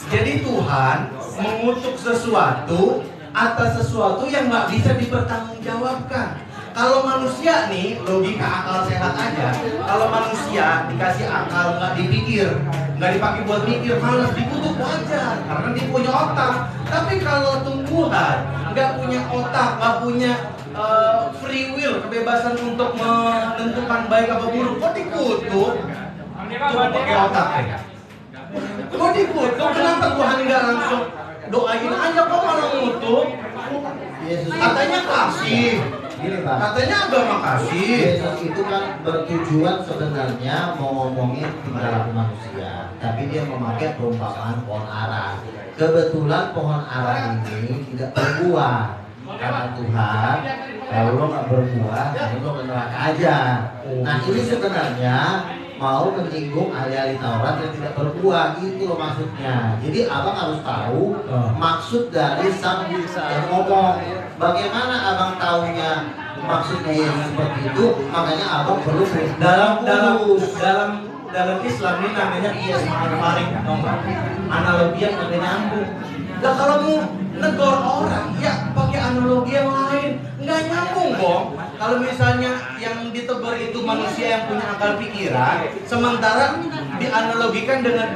Jadi Tuhan mengutuk sesuatu atas sesuatu yang nggak bisa dipertanggungjawabkan. Kalau manusia nih, logika akal sehat aja. Kalau manusia dikasih akal nggak dipikir, nggak dipakai buat mikir, malas dikutuk wajar karena dia punya otak. Tapi kalau tumbuhan nggak punya otak, nggak punya free will, kebebasan untuk menentukan baik apa buruk, kok dikutuk? Coba pakai otak ya. Kok dikutuk? Kenapa Tuhan nggak langsung doain aja, kok malah ngutuk? Yesus Katanya kasih. Gini Pak, Katanya agama kasih. Yesus itu kan bertujuan sebenarnya mau ngomongin tingkah laku manusia, tapi dia memakai perumpamaan pohon ara. Kebetulan pohon ara ini tidak berbuah, karena Tuhan kalau lo nggak berbuah, lo ke neraka aja. Nah ini sebenarnya mau menyinggung ahli-ahli Taurat yang tidak berbuah, itu loh maksudnya. Jadi abang harus tahu maksud dari sang yang ngomong. Bagaimana abang tahunya maksudnya Yesus seperti itu? Makanya abang perlu dalam Islam ini namanya kias ma'al-farik, analogi yang agak nyambung. Lah kalau mau negor orang, ya pakai analogi yang lain, nggak nyambung Bong. Kalau misalnya yang ditegur itu manusia yang punya akal pikiran, sementara dianalogikan dengan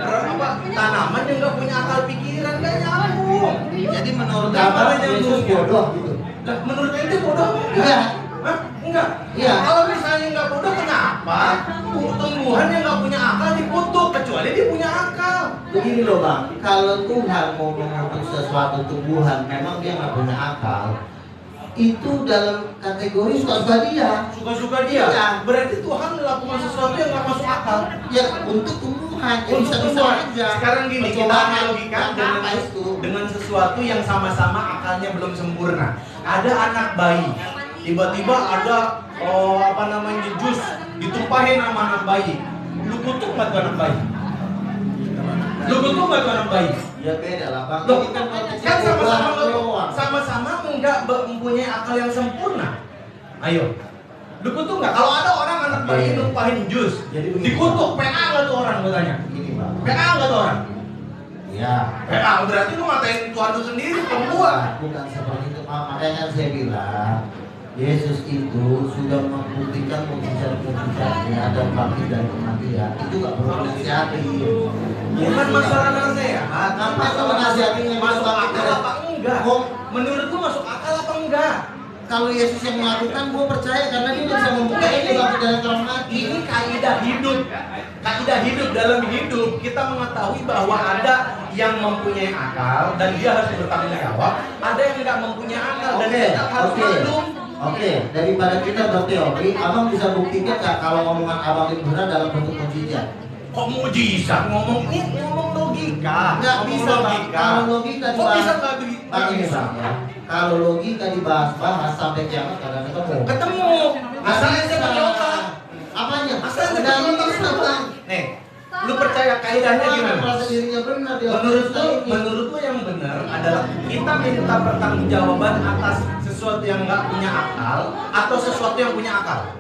tanaman yang nggak punya akal pikiran, nggak nyambung. Jadi menurut Gambarnya abang Yesus nyambung. bodoh gitu. Lah, menurut ente bodoh Iya. Hah? Enggak. Iya. Kalau misalnya nggak bodoh, kenapa tumbuhan yang nggak punya akal dikutuk kecuali dia punya akal? Begini loh bang, kalau Tuhan mau mengutuk sesuatu tumbuhan, memang dia nggak punya akal, itu dalam kategori suka-suka dia. Suka-suka dia. Iya. Berarti Tuhan melakukan sesuatu yang nggak masuk akal. Ya untuk tumbuhan, ya Untuk bisa-bisa tumbuhan. aja. Sekarang gini, kita Percobaan analogikan yang apa itu? dengan sesuatu yang sama-sama akalnya belum sempurna. Ada anak bayi, tiba-tiba ada jus ditumpahin sama anak bayi. Lu kutuk nggak tuh anak bayi? Lu kutuk nggak tuh anak bayi? Ya beda lah bang. Loh, Ini kan kan sama-sama doang. sama-sama nggak mempunyai akal yang sempurna. Ayo, dikutuk nggak? Kalau ada orang anak bayi numpahin jus, Jadi begini, dikutuk, PA nggak tuh orang gue tanya? Gini bang. PA nggak tuh orang? Ya. PA berarti lu ngatain Tuhan lu sendiri, pembuat. Bukan seperti itu Pak. Makanya saya bilang Yesus itu sudah membuktikan mukjizat-mukjizatnya dan bangkit dari kematian. Itu nggak perlu dinasihati. Bukan masalah nasihat, Apa sama nasihatin yang masuk bangkit akal dari- apa enggak? Kok Menurut lu masuk akal apa enggak? kalau Yesus yang melakukan, gue percaya karena dia bisa membuktikan itu bangkit dari orang mati. Ini kaidah hidup. Kaidah hidup dalam hidup kita mengetahui bahwa ada yang mempunyai akal dan dia harus bertanggung jawab, ada yang tidak mempunyai akal dan kita harus maklum. Oke, daripada kita berteori, abang bisa buktikan nggak kalau ngomongan abang itu benar dalam bentuk mukjizat? Kok mujizat ngomong logika? Nggak Ngomong bisa bang. Kalau logika Kok dibahas, bisa nggak bisa? bang ini bang ya. Kalau logika dibahas-bahas sampai kiamat kadang ketemu. Ketemu. Masalahnya saya punya otak. Apanya? Masalahnya saya Nggak punya otak bisa bang. Nih, lu percaya kaidahnya gimana? Merasa dirinya benar dia. Menurut lu yang benar adalah kita minta pertanggungjawaban atas sesuatu yang nggak punya akal atau sesuatu yang punya akal.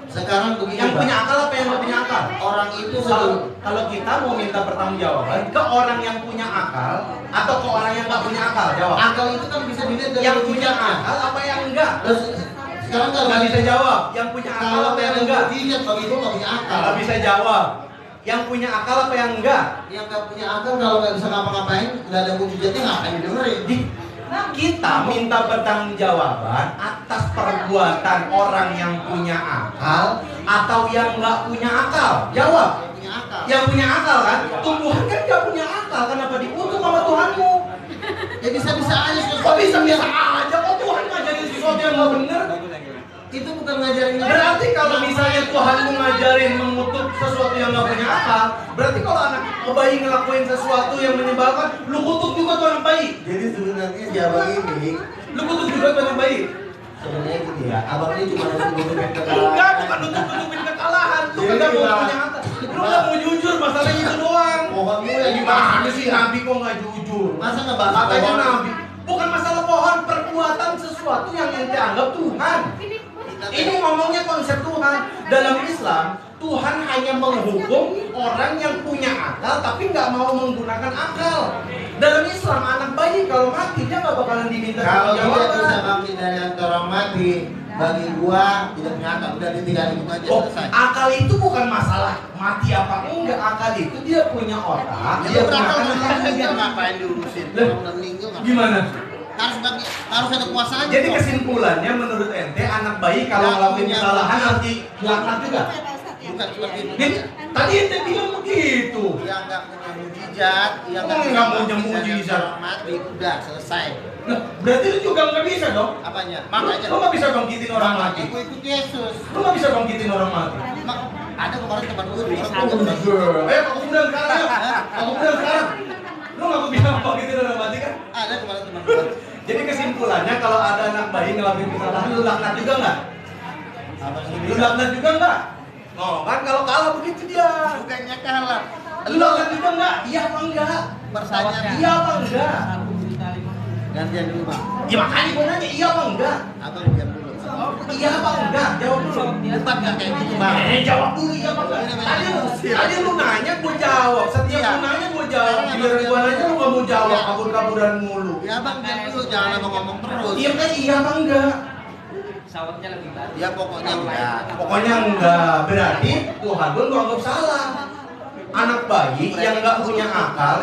Sekarang begini, Yang Bang. punya akal apa yang nggak punya akal? Orang itu Kalau kita mau minta pertanggungjawaban ke orang yang punya akal atau ke orang yang nggak punya akal, jawab. akal itu kan bisa dilihat dari Yang punya mukjizatnya. akal apa yang enggak? Terus sekarang kalau Nggak bisa jawab. Yang punya akal kalau apa yang yang enggak? mukjizat bagi gue nggak punya akal. Nggak bisa jawab. Yang punya akal apa yang enggak? Yang nggak punya akal kalau nggak bisa ngapa-ngapain, nggak ada mukjizatnya ngapain didengerin? Kita minta pertanggungjawaban atas perbuatan orang yang punya akal atau yang nggak punya akal. Jawab. Yang punya akal. Yang punya akal kan? Tumbuhan kan nggak punya akal. Kenapa dikutuk sama Tuhanmu? Ya bisa-bisa aja sesuatu. Kok bisa-bisa aja? Kok Tuhan ngajarin sesuatu yang nggak bener? Itu bukan ngajarin. Berarti kalau misalnya Tuhan ngajarin mengutuk sesuatu yang nggak punya akal, berarti kalau anak bayi ngelakuin sesuatu yang menyebalkan, lu kutuk juga tuh anak bayi. Jadi sebenarnya jawaban ini Lu kutuk juga tuh anak bayi. sebenarnya gini ya, abang ini cuma nutupin kekalahan. Enggak, bukan nutup-nutupin kekalahan. Lu Jadi, kagak mau Bang. punya akal. Lu nggak mau jujur, masalahnya itu doang. Pohonmu yang Gimana sih Nabi kok nggak jujur? Masa ngebahas Katanya pohon? Nabi. Bukan masalah pohon, perbuatan sesuatu yang ente anggap Tuhan. Ini ngomongnya konsep Tuhan. Dalam Islam, Tuhan hanya menghukum orang yang punya akal tapi nggak mau menggunakan akal. Dalam Islam, anak bayi kalau mati dia nggak bakalan diminta Kalau dia bisa pertanggungjawaban. bangkit dari antara orang mati, bagi gua tidak punya akal. Udah ditinggal itu aja Oh, selesai. akal itu bukan masalah mati apa enggak. Akal itu dia punya otak. Ya Dia lu berakal punya udah akal. meninggal ngapain diurusin? Lah, Kalau udah meninggal ngapain? Gimana? Harus ada kuasanya. Jadi dong. kesimpulannya menurut ente anak bayi kalau Nggak ngelakuin punya kesalahan akal. harus dilaknat juga. Bukan seperti itu. Tadi ente bilang begitu. Dia nggak punya mujizat, dia Nggak punya bisa mujizat. orang mati, udah selesai. Nah, berarti lu juga nggak bisa dong. Apanya? Lu nggak bisa bangkitin orang mati. Aku ikut Yesus. Lu nggak bisa bangkitin orang mati. Ada kemarin teman gue di Ayo aku bilang sekarang yuk. Aku bilang sekarang. Lu nggak bisa bangkitin orang mati kan? Ada kemarin teman gue. Jadi kesimpulannya kalau ada anak bayi ngelakuin kesalahan, lu laknat juga nggak? Apa sih? Lu laknat juga nggak? Oh kan kalau kalah begitu dia. Bukannya kalah. Lu laknat juga nggak? Iya apa enggak? Pertanyaan. Iya apa enggak? Gantian dulu bang. Ya makanya gue nanya iya apa enggak? Abang diam dulu. Iya apa enggak? Jawab dulu. Bukan nggak kayak gitu bang. Jawab dulu iya apa enggak? Tadi lu nanya gue jawab. Setiap Iya. lu nanya gue jawab. Biar gue nanya lu gak mau jawab, kabur-kaburan mulu. Ya bang diam dulu, jangan lama ngomong terus. Iya kan iya apa enggak? Sawatnya lebih baru. Ya pokoknya enggak. Pokoknya enggak. Berarti Tuhan lu anggap salah. Anak bayi yang nggak punya akal,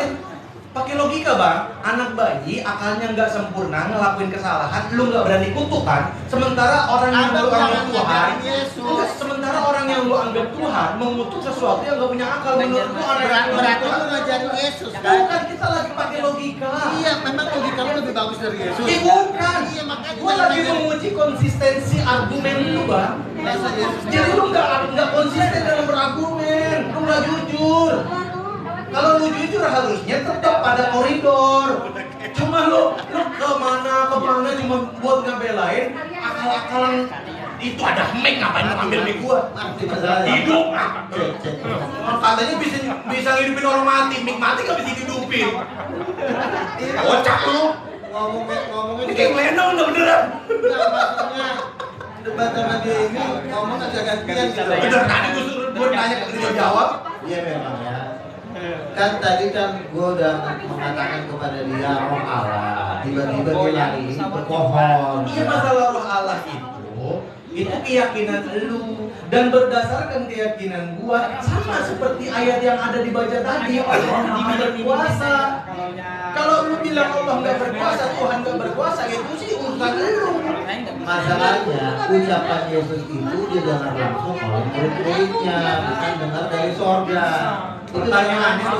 pakai logika bang. Anak bayi akalnya nggak sempurna, ngelakuin kesalahan, lu nggak berani kutuk kan? Sementara orang yang lu anggap Tuhan, enggak, sementara orang yang lu anggap Tuhan mengutuk sesuatu yang nggak punya akal. Menurut lu Berarti lu ngajarin Yesus kan? Bukan, kita lagi pakai logika. Iya, memang logika lu lebih bagus dari Yesus. Bukan. Iya, makanya Gua lagi menguji konsistensi argumen lu bang. Jadi lu nggak konsisten dalam berargumen, lu nggak jujur. Kalau lu jujur harusnya tetap pada koridor. Cuma lu kemana cuma buat ngebelain akal-akalan. Itu ada mic, ngapain lu ngambil mic gua? Hidup. Katanya bisa ngidupin orang mati, mic mati gak bisa dihidupin. Kocak lu. Ngomongin Ini kayak Leno udah beneran. Enggak, maksudnya debat sama dia ini ngomong agak gantian gitu. Bener, tadi gua nanya dia jawab. Iya memang ya. Kan tadi kan gue udah mengatakan kepada dia roh Allah, tiba-tiba dia lari ke pohon. Iya, masalah roh Allah itu keyakinan lu, dan berdasarkan keyakinan gua sama seperti ayat yang ada dibaca tadi, Allah Maha berkuasa. Kalau lu bilang Allah nggak berkuasa, Tuhan nggak berkuasa, itu sih urusan lu. Masalahnya ucapan Yesus itu dia dengar langsung oleh murid-muridnya, bukan dengar dari sorga. Pertanyaannya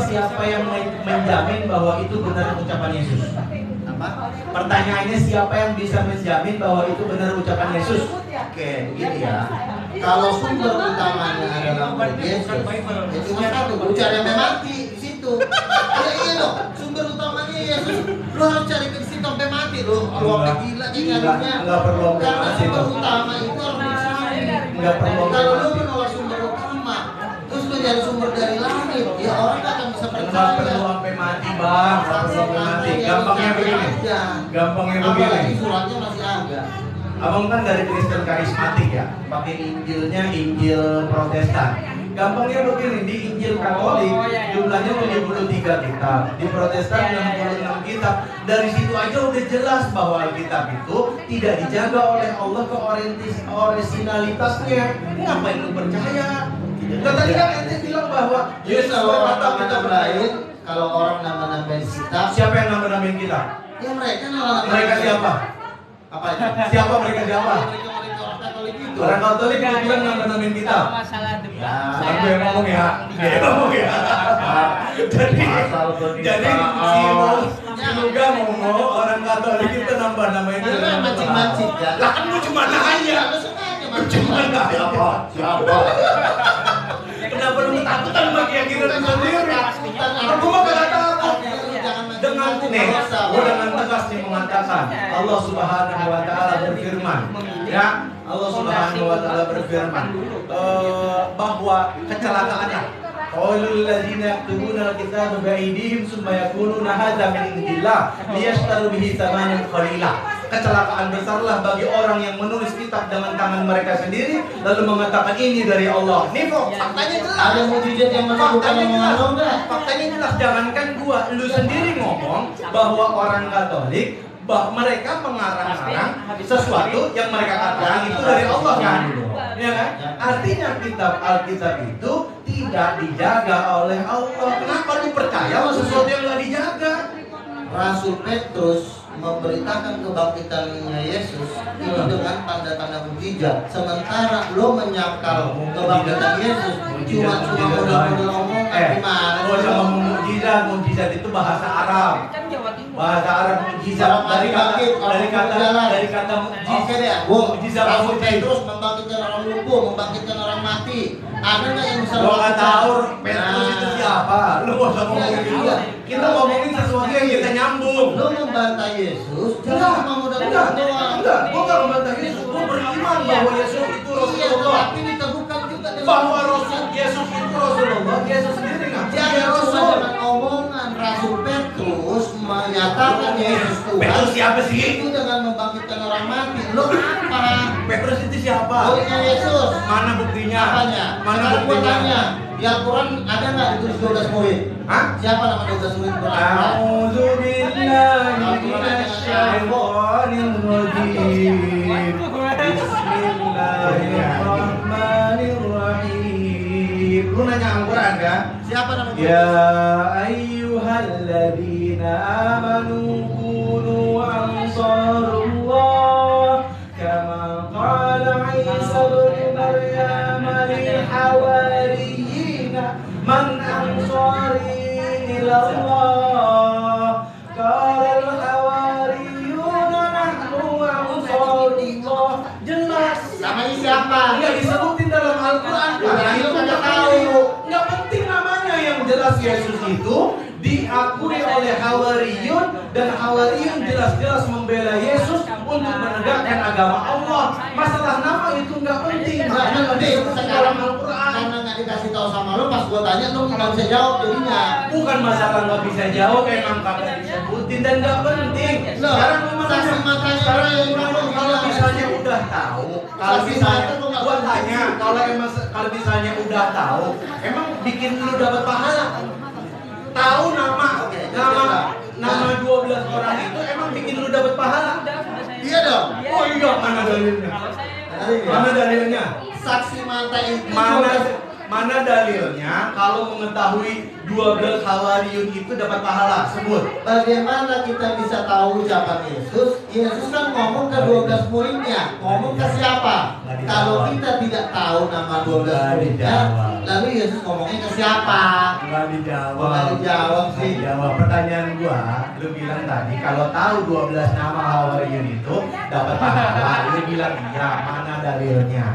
siapa yang menjamin bahwa itu benar ucapan Yesus? Apa? Pertanyaannya siapa yang bisa menjamin bahwa itu benar ucapan Yesus? Oke, begini ya. Kalau sumber utamanya adalah murid Yesus, ya cuma satu, lu cari sampai mati di situ. Ya iya dong, sumber utamanya Yesus, lu harus cari ke situ sampai mati lu. Lu sampai gila nyarinya. Enggak perlu. Karena sumber utama itu harus di sini. Enggak perlu. Kalau lu menolak sumber utama, terus lu nyari sumber dari langit, ya orang gak akan bisa Enggak percaya. perlu sampai mati, Bang. Enggak perlu sampai mati. Gampangnya begini. Gampangnya begini. Apalagi suratnya masih ada. Abang kan dari Kristen karismatik ya, pakai Injilnya Injil Protestan. Gampangnya begini, di Injil Katolik jumlahnya 73 kitab, di Protestan 66 kitab. Dari situ aja udah jelas bahwa Alkitab itu tidak dijaga oleh Allah originalitasnya. Ngapain lu percaya? Nah, tadi kan ente bilang bahwa Jadi Yesus kalau orang berkata kita nambah-nambahin, kalau orang nambah-nambahin kitab, Siapa yang nambah-nambahin kita? ya mereka nambah-nambahin. Mereka siapa? Apa itu? Siapa mereka siapa? Mereka orang Katolik itu. Orang Katolik yang bilang nambah-nambahin kita. Kalau masalah debat, Ya, Aku yang ngomong ya, dia yang ngomong ya. Jadi si Luga ngomong orang Katolik itu nambah-nambahin Lu kita. mancing-mancing kan? Lah kan lu cuma nanya. Lu sengaja Lu mancing. cuma nanya. Siapa? Kenapa lu takutan sama keyakinan lu sendiri? Aku mah gak takut. Dengan dengan tegas nih mengatakan Allah Subhanahu wa taala berfirman, ya, Allah Subhanahu wa taala berfirman bahwa kecelakaannya qaulul ladzina yaktubuna al-kitaba bi'aydihim tsumma yaquluna hadza min indillah liyashtaru bihi thamanan qalila. Kecelakaan besarlah bagi orang yang menulis kitab dengan tangan mereka sendiri lalu mengatakan ini dari Allah. Nih kok faktanya jelas. Ada mujizat yang menemukan omongan lo enggak? Faktanya jelas, jangankan gua, lu sendiri ngomong bahwa orang Katolik mereka mengarang-arang sesuatu yang mereka katakan itu dari Allah kan? Ya kan? Artinya kitab Alkitab itu tidak dijaga oleh Allah. Kenapa lu percaya sama sesuatu yang nggak dijaga? Rasul Petrus memberitakan kebangkitannya Yesus itu dengan tanda-tanda mujizat, sementara lo menyangkal kebangkitan Yesus cuma modal-modal omongan. Gimana Gua sih? sama mujizat itu bahasa Arab. Kan Jawa Timur. Bahasa Arab mujizat dari kata Oke deh, Bu. mujizat Rasul mujizat. Petrus membangkitkan orang lumpuh, membangkitkan orang mati. Ada nggak yang bisa Gua nggak tahu Petrus Nah. itu siapa. Lu gak usah ngomongin Iya, itu. iya. Kita ngomongin sesuatu yang kita nyambung. Lo membantah Yesus, Enggak, jangan cuma modal-modal doang. enggak. Gua nggak membantah Yesus. Gua beriman bahwa Yesus itu Iya, Rasulullah. tapi diteguhkan juga dengan Bahwa Rasul Yesus itu Rasulullah. Yesus sendiri nggak? jangan cuma dengan omongan. Rasul Petrus menyatakan Yesus Tuhan. Petrus siapa sih? Itu dengan membangkitkan orang mati. Lo apa? Petrus itu siapa? Muridnya Yesus. Mana buktinya? Apanya? Mana Sekarang gua buktinya? tanya, di Al-Quran ada nggak ditulis 12 murid? Hah? Siapa nama 12 murid Al-Quran? A'udzu billahi minasyaitonir rajim. Bismillahirrahmanirrahim. Lu nanya Al-Qur'an kan? Siapa nama 12? Ya ayyuhalladzina amanu kunu ansarullah kama qala Isa ibn Maryam lil hawariyina man ansari ila Allah qala al hawariyuna nahnu ansarullah. Jelas Namanya siapa? nggak disebutin dalam Al-Quran. Nah, itu nggak tahu. Nggak penting namanya, yang jelas Yesus itu diakui oleh Hawariyun, dan Hawariyun jelas-jelas membela Yesus untuk menegakkan agama Allah. Masalah nama itu nggak penting. Nggak Makanya penting. disebut dalam Sekarang Al-Quran. karena nggak dikasih tahu sama lo, pas gua tanya lo nggak bisa jawab jadinya. Bukan masalah nggak bisa jawab, emang kagak disebutin dan nggak penting. Loh, Sekarang lu mana? saksi matanya Sekarang orang yang lu bilang kalau bilang. misalnya udah tahu, kalau Saksi misalnya mata lu nggak gua penting. tanya, kalau misalnya udah tahu, emang bikin lu dapat pahala? Tahu nama nama 12 orang itu emang bikin lu dapat pahala? Iya dong. Oh iya, mana dalilnya? Mana dalilnya? Saksi mata itu Mana dalilnya kalau mengetahui 12 Hawariyun itu dapat pahala? Sebut. Bagaimana kita bisa tahu ucapan Yesus? Yesus kan ngomong ke 12 muridnya. Ngomong ke siapa? Nggak dijawab. Kalau kita tidak tahu nama 12 Nggak muridnya, dijawab. lalu Yesus ngomongnya ke siapa? Enggak dijawab. Nggak dijawab sih. Nggak dijawab. Pertanyaan gua, lu bilang tadi kalau tahu 12 nama Hawariyun itu dapat pahala. Lu bilang iya, mana dalilnya?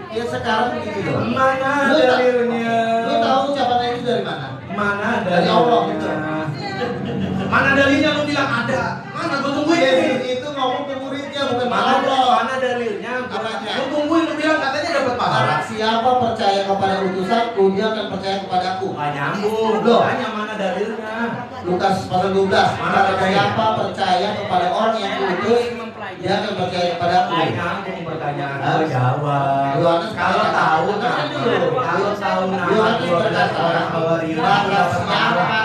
Ya sekarang begini loh. Mana Lu tak- dalilnya? Lu tahu ucapan itu dari mana? Mana Dari dalilnya? Allah, gitu. Mana dalilnya, lu bilang ada? Mana gua tungguin Yesus nih. itu ngomong ke muridnya bukan ke Mana Allah. mana dalilnya? Apanya? Gua tungguin, lu bilang katanya dapat pahala. Barang siapa percaya kepada utusanku, dia akan percaya kepadaku. Nggak nyambung. Loh. Tanya mana dalilnya? Lukas pasal 12. Mana Barang percaya? siapa percaya kepada orang yang kuutus, dia akan percaya kepadaku. Nggak nyambung pertanyaan Hah? gua, jawab. Yohanes Kalau tahu Yohanes nama, dulu. kalau tahu nama Yohanes 12 berkata, orang Hawariyun itu barang dapat pahala. siapa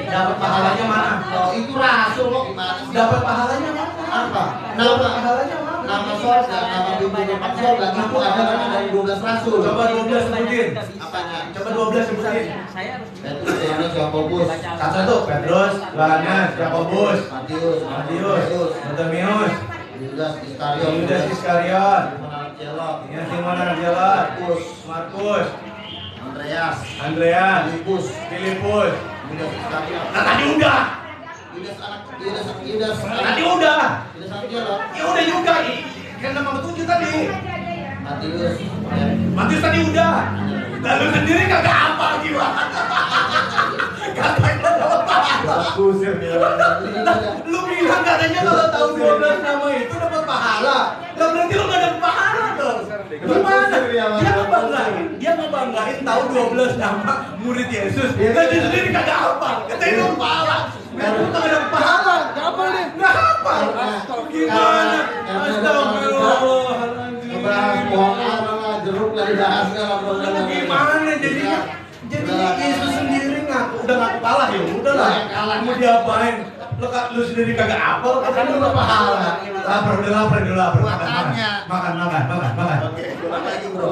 Dapat pahalanya mana? Oh, itu rasul kok gimana sih? Dapat pahalanya mana? Apa? Dapat Nama pahalanya mana? nama sorga, nama pintu depan sorga itu ada karena dari 12 rasul. Coba 12 sebutin. Apanya? Coba 12 sebutin. Saya harus Petrus, Yohanes, Yakobus, Satu, Petrus, Yohanes, Yakobus, Matius, Matius, Bartolomeus, Yudas Iskariot, Yudas Iskariot, Simon anak Zelot, Simon anak Zelot, Markus, Markus, Andreas, Andreas, Filipus, Filipus. Yudas Iskariot, Nah, tadi udah. Yudas anak Tadi udah. Zelot, Ya udah juga. Kan nama ketujuh tadi. Matius, Matius tadi udah. Lalu sendiri kagak apa gimana? Katanya dapat pahala. Lu bilang katanya kalau tahu 12 nama itu dapat pahala. Lah berarti lu gak dapat pahala dong. Gimana? Dia ngebanggain tahu 12 nama murid Yesus. Lah dia sendiri kagak apa. Katanya lu pahala. Lu kagak dapat pahala. Gak apa deh. Gak apa. Gimana? Astagfirullahaladzim. ngebahas bohongan sama jeruk lagi bahas Gimana jadinya? Jadinya Yesus sendiri ngaku udah ngaku kalah ya udahlah. Kalah. Mau diapain? Lu sendiri kagak apel katanya lu gak pahala. Lapar udah lapar. Makanya. Makan. Oke, ulang lagi bro.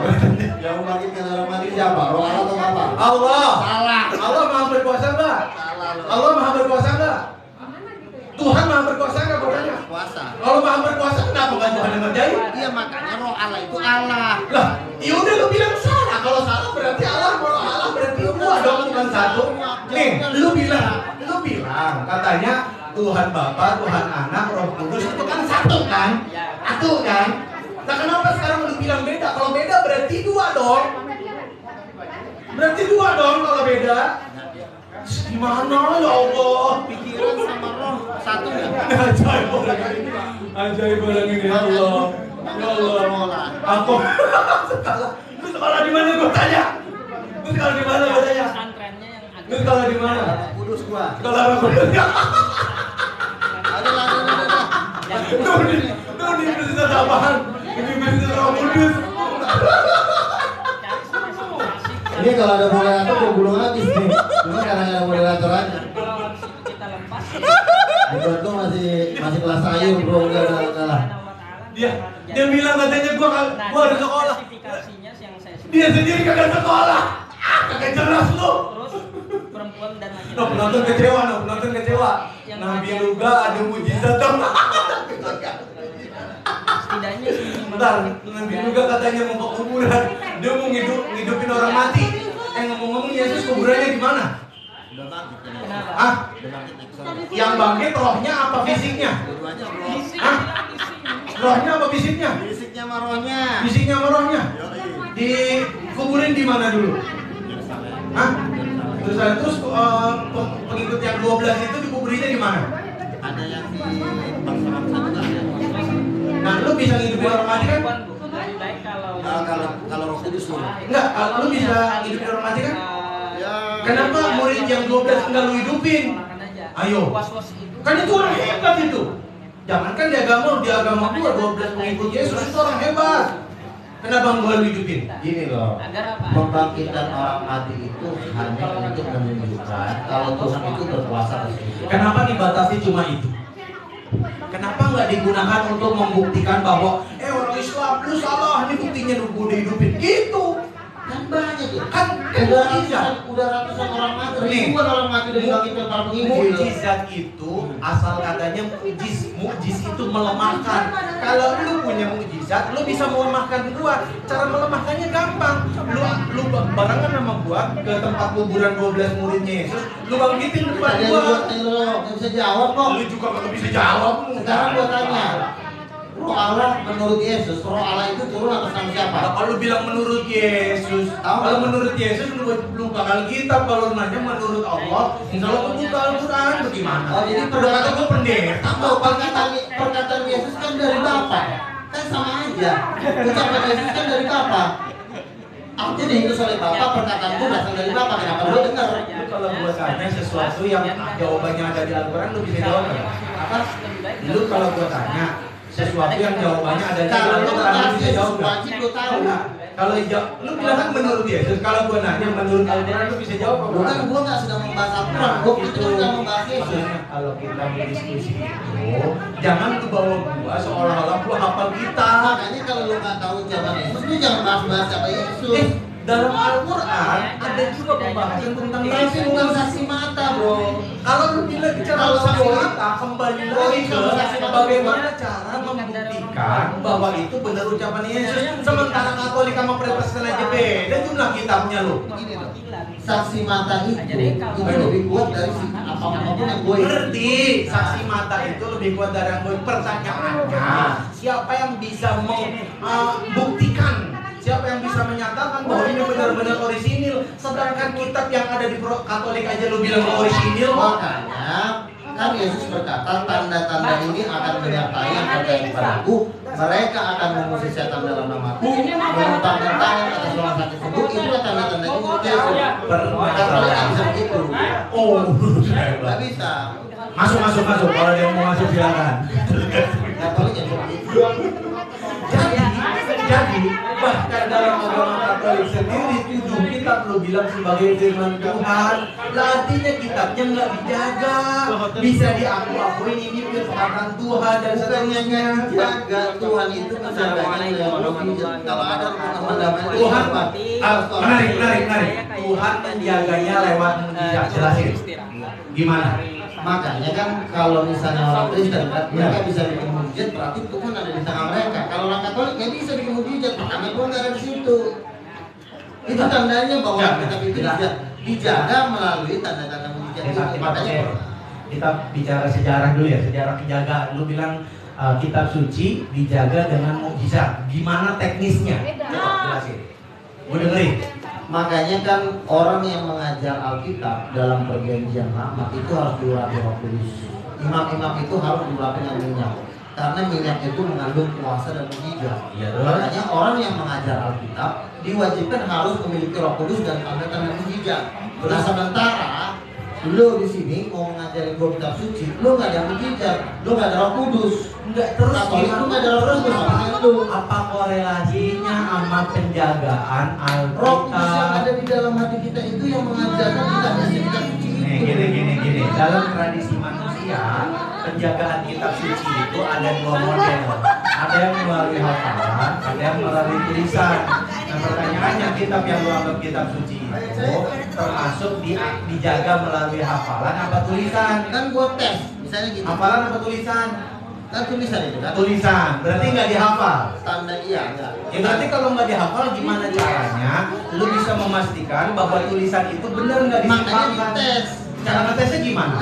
Yang bangkit ke dalam mati siapa? Roh Allah atau apa? Allah. Salah. Allah maha berkuasa enggak? Salah lo. Allah maha berkuasa enggak? berkuasa. Kalau maha berkuasa kenapa nggak Tuhan yang ngerjain? Iya makanya roh Allah itu Allah. Lah, ya udah lu bilang salah. Kalau salah berarti Allah, kalau Allah berarti dua dong, bukan satu. Nih, lu bilang katanya Tuhan Bapa, Tuhan Anak, Roh Kudus itu kan satu kan? Satu kan? Nah kenapa sekarang lu bilang beda? Kalau beda berarti dua dong. Berarti dua dong kalau beda. Gimana ya Allah? Pikiran sama roh satu nggak? Ajaib orang ini. Ajaib orang ini ya Allah. Ya Allah. Aku lu sekolah di mana gua tanya? Lu sekolah di mana gua tanya? Pesantrennya yang agak Lu sekolah di mana? Kudus gua. Sekolah Roh Kudus. Ada lah. Tuh di Universitas apaan? Universitas Roh Kudus. Ini kalau ada moderator gue gulung habis nih. Cuma karena nggak ada moderator aja. kalau habis itu kita lepas Buat gue masih kelas sayur bro, udah. Dia bilang katanya gua harus sekolah. spesifikasinya yang saya sebut. Dia sendiri kagak sekolah. Kagak jelas lu. Terus perempuan dan laki-laki. No, penonton kecewa. Yang Nabi ada- Luga ada mujizat dong. Setidaknya Bentar, Nabi Luga katanya mau ke kuburan. Dia mau ngidupin orang mati. Ngomong-ngomong Yesus kuburannya di mana? Kenapa? Hah? Yang bangkit rohnya apa fisiknya? Dua-duanya roh. Hah? Rohnya apa fisiknya? Fisiknya sama rohnya. Fisiknya sama rohnya? Dikuburin di mana dulu? Hah? Terus pengikut yang 12 itu dikuburinnya di mana? Ada yang di bangsa-bangsa juga ada. Nah, lu bisa ngidupin orang mati kan? Lebih baik kalau Kalau roh kudus lu. Enggak, lu bisa ngidupin orang mati kan? Ya. Kenapa murid yang 12 enggak lu hidupin? Ayo. Was-was itu Kan itu orang hebat itu. Jangankan di agama gua 12 pengikut Yesus itu orang hebat. Kenapa gua lu hidupin? Gini loh. agar apa? Membangkitkan orang mati itu hanya untuk menunjukkan kalau Tuhan itu berkuasa atas hidup. Kenapa dibatasi cuma itu? Kenapa nggak digunakan untuk membuktikan bahwa orang Islam lu salah, ini buktinya lu udah hidupin gitu? Kan banyak tuh. Kan Udah ratusan orang mati, Nih. ribuan orang mati dari bangkitkan para penginjil. mukjizat itu asal katanya mukjiz itu melemahkan. Kalau lu punya mukjizat, lu bisa melemahkan gua. Cara melemahkannya gampang. Lu barengan sama gua ke tempat kuburan 12 muridnya Yesus, lu bangkitin depan Ada yang gua. buat lo nggak bisa jawab kok. Lu juga nggak bisa jawab. Sekarang gua tanya, roh Allah menurut Yesus, roh Allah itu turun atas nama siapa? Nah, kalau lu bilang menurut Yesus, kalau menurut Yesus lu bakal kitab. Kalau nanya menurut Allah, insya Allah lu buka Al-Quran. Bagaimana? Oh, jadi udah kata gua pendeta. Tahu perkataan Yesus kan dari Bapa, kan sama aja. Ucapan Yesus kan dari Bapa. Aku diutus oleh Bapa, perkataanku berasal dari Bapa. Kenapa lu dengar? Lu kalau gua tanya sesuatu yang jawabannya ada di Al-Quran, lu bisa jawab nggak? Apa? Lu kalau gua tanya sesuatu yang jawabannya ada di Kalau lu Al-Quran, lu ngebahas bisa Yesus, jawab nggak? wajib lu tahu. Enggak. Kalau lu bilang kan menurut Yesus, kalau gua nanya menurut Al-Quran, lu bisa jawab apa? Bukan gua nggak sedang membahas Al-Quran, gua itu sedang membahas Yesus. Makanya kalau kita berdiskusi itu, jangan lu bawa gua seolah-olah gua hafal kita. Makanya kalau lu nggak tahu jawaban Yesus, lu jangan bahas-bahas siapa Yesus. Dalam Al-Quran ada juga pembahasan tentang Tapi bukan saksi mata, bro. kalau lu bilang bicara Kalau saksi boy, mata, kembali boy, lagi ke kalau saksi mata bagaimana cara membuktikan bahwa itu benar ucapan Yesus. Sementara Katolik sama Protestan aja beda jumlah kitabnya lu. Gini loh, saksi mata itu lebih kuat dari apapun yang gue Ngerti, saksi mata itu lebih kuat dari yang gue. Pertanyaannya, siapa yang bisa membuktikan? Siapa yang bisa menyatakan bahwa ini benar-benar orisinil? Sedangkan kitab yang ada di Katolik aja lu bilang orisinil. Makanya kan Yesus berkata, tanda-tanda ini akan menyertai yang percaya kepadaku. Mereka akan mengusir setan dalam namaku, meletakkan tangan atas orang sakit sembuh. Itulah tanda-tanda itu menurut Yesus. Katolik nggak bisa begitu. Oh, Nggak bisa. masuk. Kalau dia mau masuk silakan. Katolik nggak bisa begitu. Jadi bahkan dalam agama Katolik sendiri 7 kitab lo bilang sebagai firman Tuhan. Lah artinya kitabnya nggak dijaga, bisa diaku-akuin ini perkataan Tuhan dan seterusnya. Jaga Tuhan itu menjaganya lewat mujizat. Kalau ada pendamaian Tuhan, menarik. Tuhan menjaganya lewat mujizat. Jelasin. Gimana? Makanya kan kalau misalnya orang Kristen kan mereka bisa bikin mujizat, berarti Tuhan ada di tengah mereka. Kalau orang Katolik nggak bisa bikin mujizat, makanya Tuhan nggak ada di situ. Itu tandanya bahwa kita itu dijaga melalui tanda-tanda mujizat itu. Makanya kita bicara sejarah dulu ya, sejarah penjagaan. Lu bilang kitab suci dijaga dengan mukjizat. Gimana teknisnya? Coba jelasin. Gue dengerin. Makanya kan orang yang mengajar Alkitab dalam perjanjian lama itu harus diurapi Roh Kudus. Imam-imam itu harus diurapi dengan minyak. Karena minyak itu mengandung kuasa dan mujizat. Makanya orang yang mengajar Alkitab diwajibkan harus memiliki Roh Kudus dan tanda-tanda mujizat. Nah sementara lu di sini mau ngajarin gua kitab suci, lu nggak ada mujizat, lu nggak ada Roh Kudus. Enggak, terus Katolik itu nggak ada Roh Kudus, makanya lu apa korelasinya sama penjagaan Roh Kudus yang Alkitab? ada di dalam hati kita itu yang mengajarkan kita baca kitab suci itu. Gini. Dalam tradisi manusia, penjagaan kitab suci itu ada dua model. Ada yang melalui hafalan, ada yang melalui tulisan. Nah pertanyaannya, kitab yang lu anggap kitab suci itu termasuk dijaga melalui hafalan apa tulisan? Kan gua tes, misalnya gitu. Hafalan apa tulisan? Kan tulisan itu kan. Tulisan, berarti nggak dihafal. Standar iya enggak. Ya berarti kalau nggak dihafal gimana caranya lu bisa memastikan bahwa tulisan itu benar nggak Makanya disimpangkan? dites. Cara ngetesnya gimana?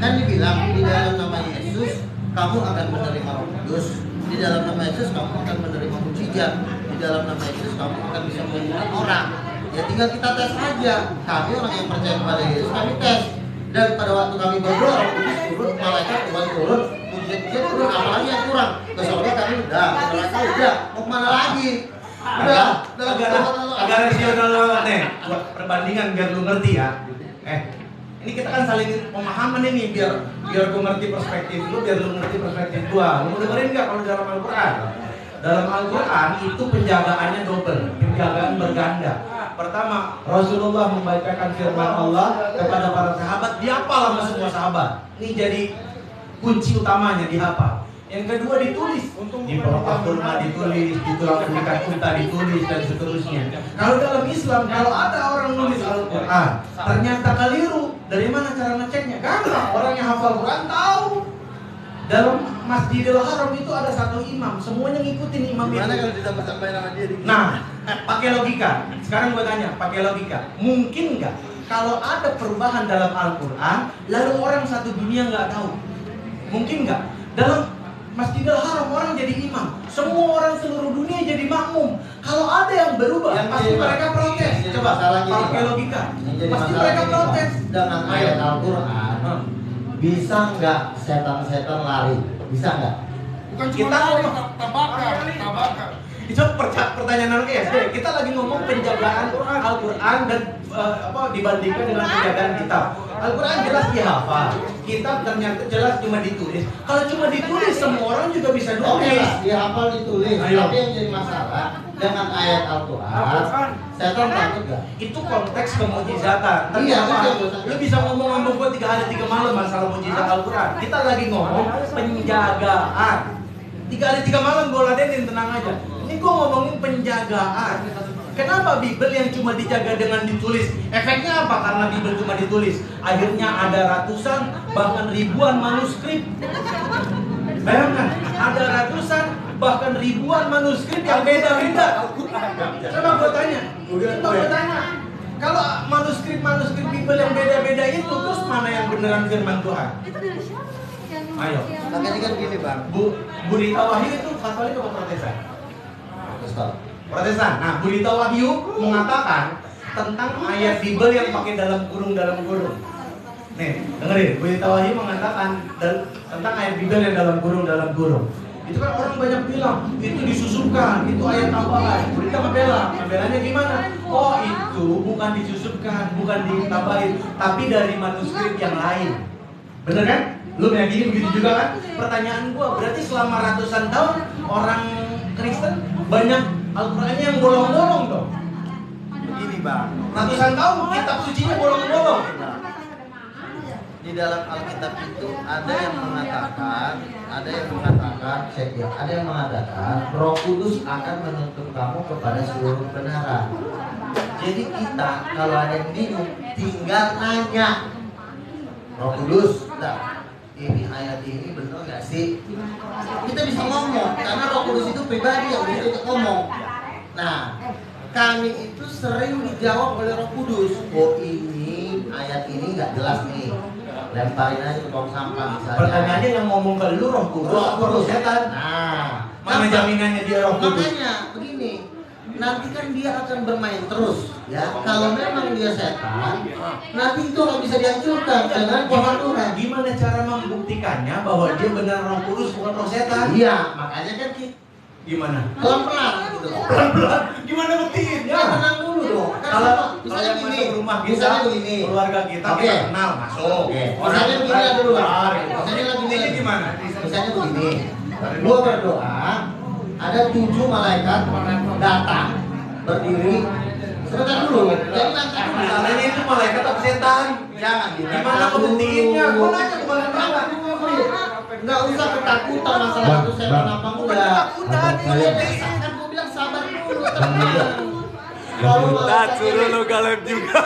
Kan dibilang di dalam nama Yesus kamu akan menerima Roh Kudus. Di dalam nama Yesus kamu akan menerima mujizat. Di dalam nama Yesus kamu akan bisa menyembuhkan orang. Ya tinggal kita tes aja. Kami orang yang percaya kepada Yesus kami tes. Dan pada waktu kami berdoa Roh Kudus turun, malaikat Tuhan turun, mujizat turun, apalagi yang kurang. Ke surga kami udah, ke neraka udah. Mau kemana lagi? Udah, Agak rasional banget nih. Buat perbandingan biar lu ngerti ya. Ini kita kan saling pemahaman ini biar gue ngerti perspektif lu, biar lu ngerti perspektif gua. Lu dengerin nggak kalau dalam Al-Quran? Dalam Al-Quran itu penjagaannya double, penjagaan berganda. Pertama, Rasulullah membacakan firman Allah kepada para sahabat, dihafal sama semua sahabat. Ini jadi kunci utamanya, dihafal. Yang kedua ditulis, di Al Qur'an ditulis, di tulang pelikat unta ditulis dan seterusnya. Kalau dalam Islam, kalau ada orang nulis Al-Quran, ternyata keliru, dari mana cara ngeceknya? Gampang, orang yang hafal Quran tahu. Dalam Masjidil Haram itu ada satu imam, semuanya ngikutin imam Gimana itu. kalau ditambah-tambahin sama dia? Nah, pakai logika. Sekarang gue tanya, pakai logika. Mungkin nggak kalau ada perubahan dalam Al-Quran, lalu orang satu dunia nggak tahu? Mungkin nggak? Dalam Masjidil Haram orang jadi imam, semua orang seluruh dunia jadi makmum. Kalau ada yang berubah, pasti mereka protes. Coba pakai logika, pasti mereka protes. Dengan ayat Al-Quran, bisa nggak setan-setan lari? Bisa nggak? Bukan cuma Kita lari, ngomong tabakar. Itu pertanyaan anak SD. Kita lagi ngomong penjagaan Al-Quran dan dibandingkan dengan penjagaan kitab. Al-Quran jelas dihafal, kitab ternyata jelas cuma ditulis. Kalau cuma ditulis semua orang juga bisa Oke nulis. lah, dihafal ditulis. Ayo. Tapi yang jadi masalah dengan ayat Al-Quran, setan takut nggak? Itu konteks kemujizatan. Tapi Iya, apa? betul. Lu bisa ngomong sama gua 3 hari 3 malam masalah mujizat Al-Quran. Kita lagi ngomong penjagaan. 3 hari 3 malam gua ladenin, tenang aja. Ini gua ngomongin penjagaan. Kenapa Bible yang cuma dijaga dengan ditulis? Efeknya apa? Karena Bible cuma ditulis. Akhirnya ada ratusan, bahkan ribuan manuskrip. Bayangkan, ada ratusan, bahkan ribuan manuskrip yang beda-beda. Coba gue tanya, kalau manuskrip Bible yang beda-beda itu, terus mana yang beneran firman Tuhan? Itu dari siapa? Ayo. Makanya kan gini bang. Bu Rita Wahyu itu Katolik atau Protestan? Protestan. Protestan. Nah, Bu Rita Wahyu mengatakan tentang ayat Bible yang pakai dalam kurung. Nih, dengerin. Bu Rita Wahyu mengatakan tentang ayat Bible yang dalam kurung. Itu kan orang banyak bilang itu disusupkan, itu ayat tambahan. Bu Rita membelanya gimana? Oh, itu bukan disusupkan, bukan ditambahin, tapi dari manuskrip yang lain. Bener kan? Lu meyakini begitu juga kan? Pertanyaan gua, berarti selama ratusan tahun orang Kristen banyak Al-Qurannya yang bolong-bolong dong. Begini bang. Ratusan tahun kitab sucinya bolong-bolong. Di dalam Alkitab itu ada yang mengatakan, Roh Kudus akan menuntun kamu kepada seluruh kebenaran. Jadi kita kalau ada yang bingung tinggal nanya. Roh Kudus. Nah, ini ayat ini bener nggak sih? Kita bisa ngomong karena Roh Kudus itu pribadi yang bisa ngomong. Nah, kami itu sering dijawab oleh Roh Kudus. Oh ini ayat ini nggak jelas nih. Lemparin aja ke tong sampah misalnya. Pertanyaannya yang ngomong ke lu Roh Kudus atau Roh Setan? Nah, Mana jaminannya dia Roh Kudus? makanya begini. Nanti kan dia akan bermain terus, ya. Kalau memang dia setan, nanti itu nggak bisa dihancurkan dengan kuasa Tuhan. Gimana cara membuktikannya bahwa dia benar Roh Kudus bukan Roh Setan? Iya, makanya kan Gimana? pelan-pelan gitu loh. Pelan-pelan. Gimana buktiinnya? Ya tenang dulu dong. Kan Kalau misalnya yang begini, masuk rumah kita, misalnya begini. keluarga kita, Oke. kita kenal masuk. Oke. Misalnya begini lah dulu. Misalnya lagi Ini gimana? Misalnya begini. Gua berdoa, ada 7 malaikat datang berdiri. Sebentar dulu. Jadi nanti dulu. Misalnya itu malaikat atau setan? Jangan Gimana ngebuktiinnya? Gua nanya kemana-mana. Nggak usah ketakutan masalah itu setan apa enggak. Ketakutan, Kan gua bilang sabar dulu, tenang. Kalau Suruh lu galep juga.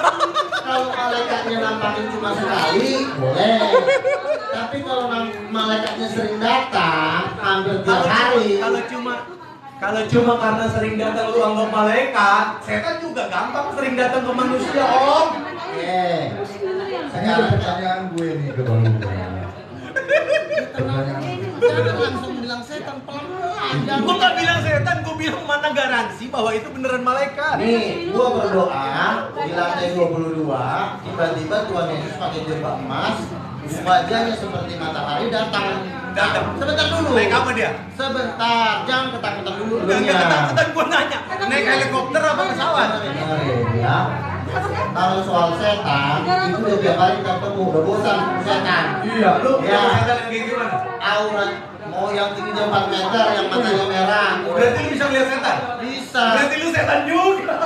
kalau malaikatnya nampakin cuma sekali, boleh. Tapi kalau malaikatnya sering datang, hampir tiap hari. Kalau cuma karena sering datang lu anggap malaikat, setan juga gampang sering datang ke manusia, Om. Oke. Ini Sekarang pertanyaan gue nih ke Bang Luka. Pertanyaan. jangan langsung bilang setan, pelan-pelan. Gua nggak bilang setan, gua bilang mana garansi bahwa itu beneran malaikat. Nih, gua berdoa di lantai 22, tiba-tiba Tuhan Yesus pakai jubah emas, wajahnya seperti matahari datang. Sebentar dulu. Naik apa dia? Sebentar, jangan ketakutan dulu. Enggak ketakutan, gua nanya. Naik helikopter apa pesawat? Ya. Kalau soal setan, itu udah tiap hari kita ketemu, udah bosan setan. Iya, lu Ya. setan yang kayak gimana? Aura mau yang tingginya 4 meter, yang matanya merah. Berarti lu bisa lihat setan? Bisa. Berarti lu setan juga.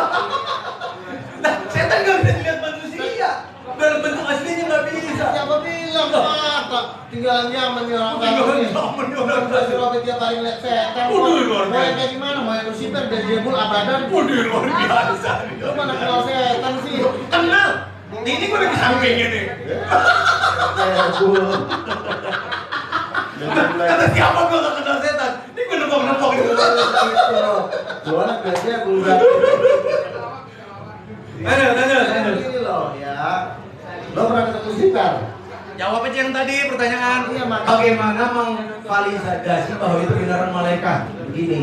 Nah, setan nggak bisa dilihat manusia. Dalam bentuk aslinya nggak bisa. Siapa bilang mata tinggal nyaman nih orang Tinggal kaya. nyaman nih orang kaya. Udah Robert tiap hari ngeliat setan. Waduh, luar Mau yang biasa. kayak gimana? Mau yang Lucifer dan Jebul abadan? Waduh, luar biasa. Lu mana kenal setan sih? Kenal. Ini gua lagi sampingnya nih. Jebul. Kata siapa gua nggak kenal setan? Ini gua nepok-nepok gitu. Lu anak biasa bukan. Tanya. Ini loh ya. Lo pernah ketemu Lucifer? Jawab aja yang tadi pertanyaan. Iya, makanya. Bagaimana memvalidasi bahwa itu beneran malaikat? Begini,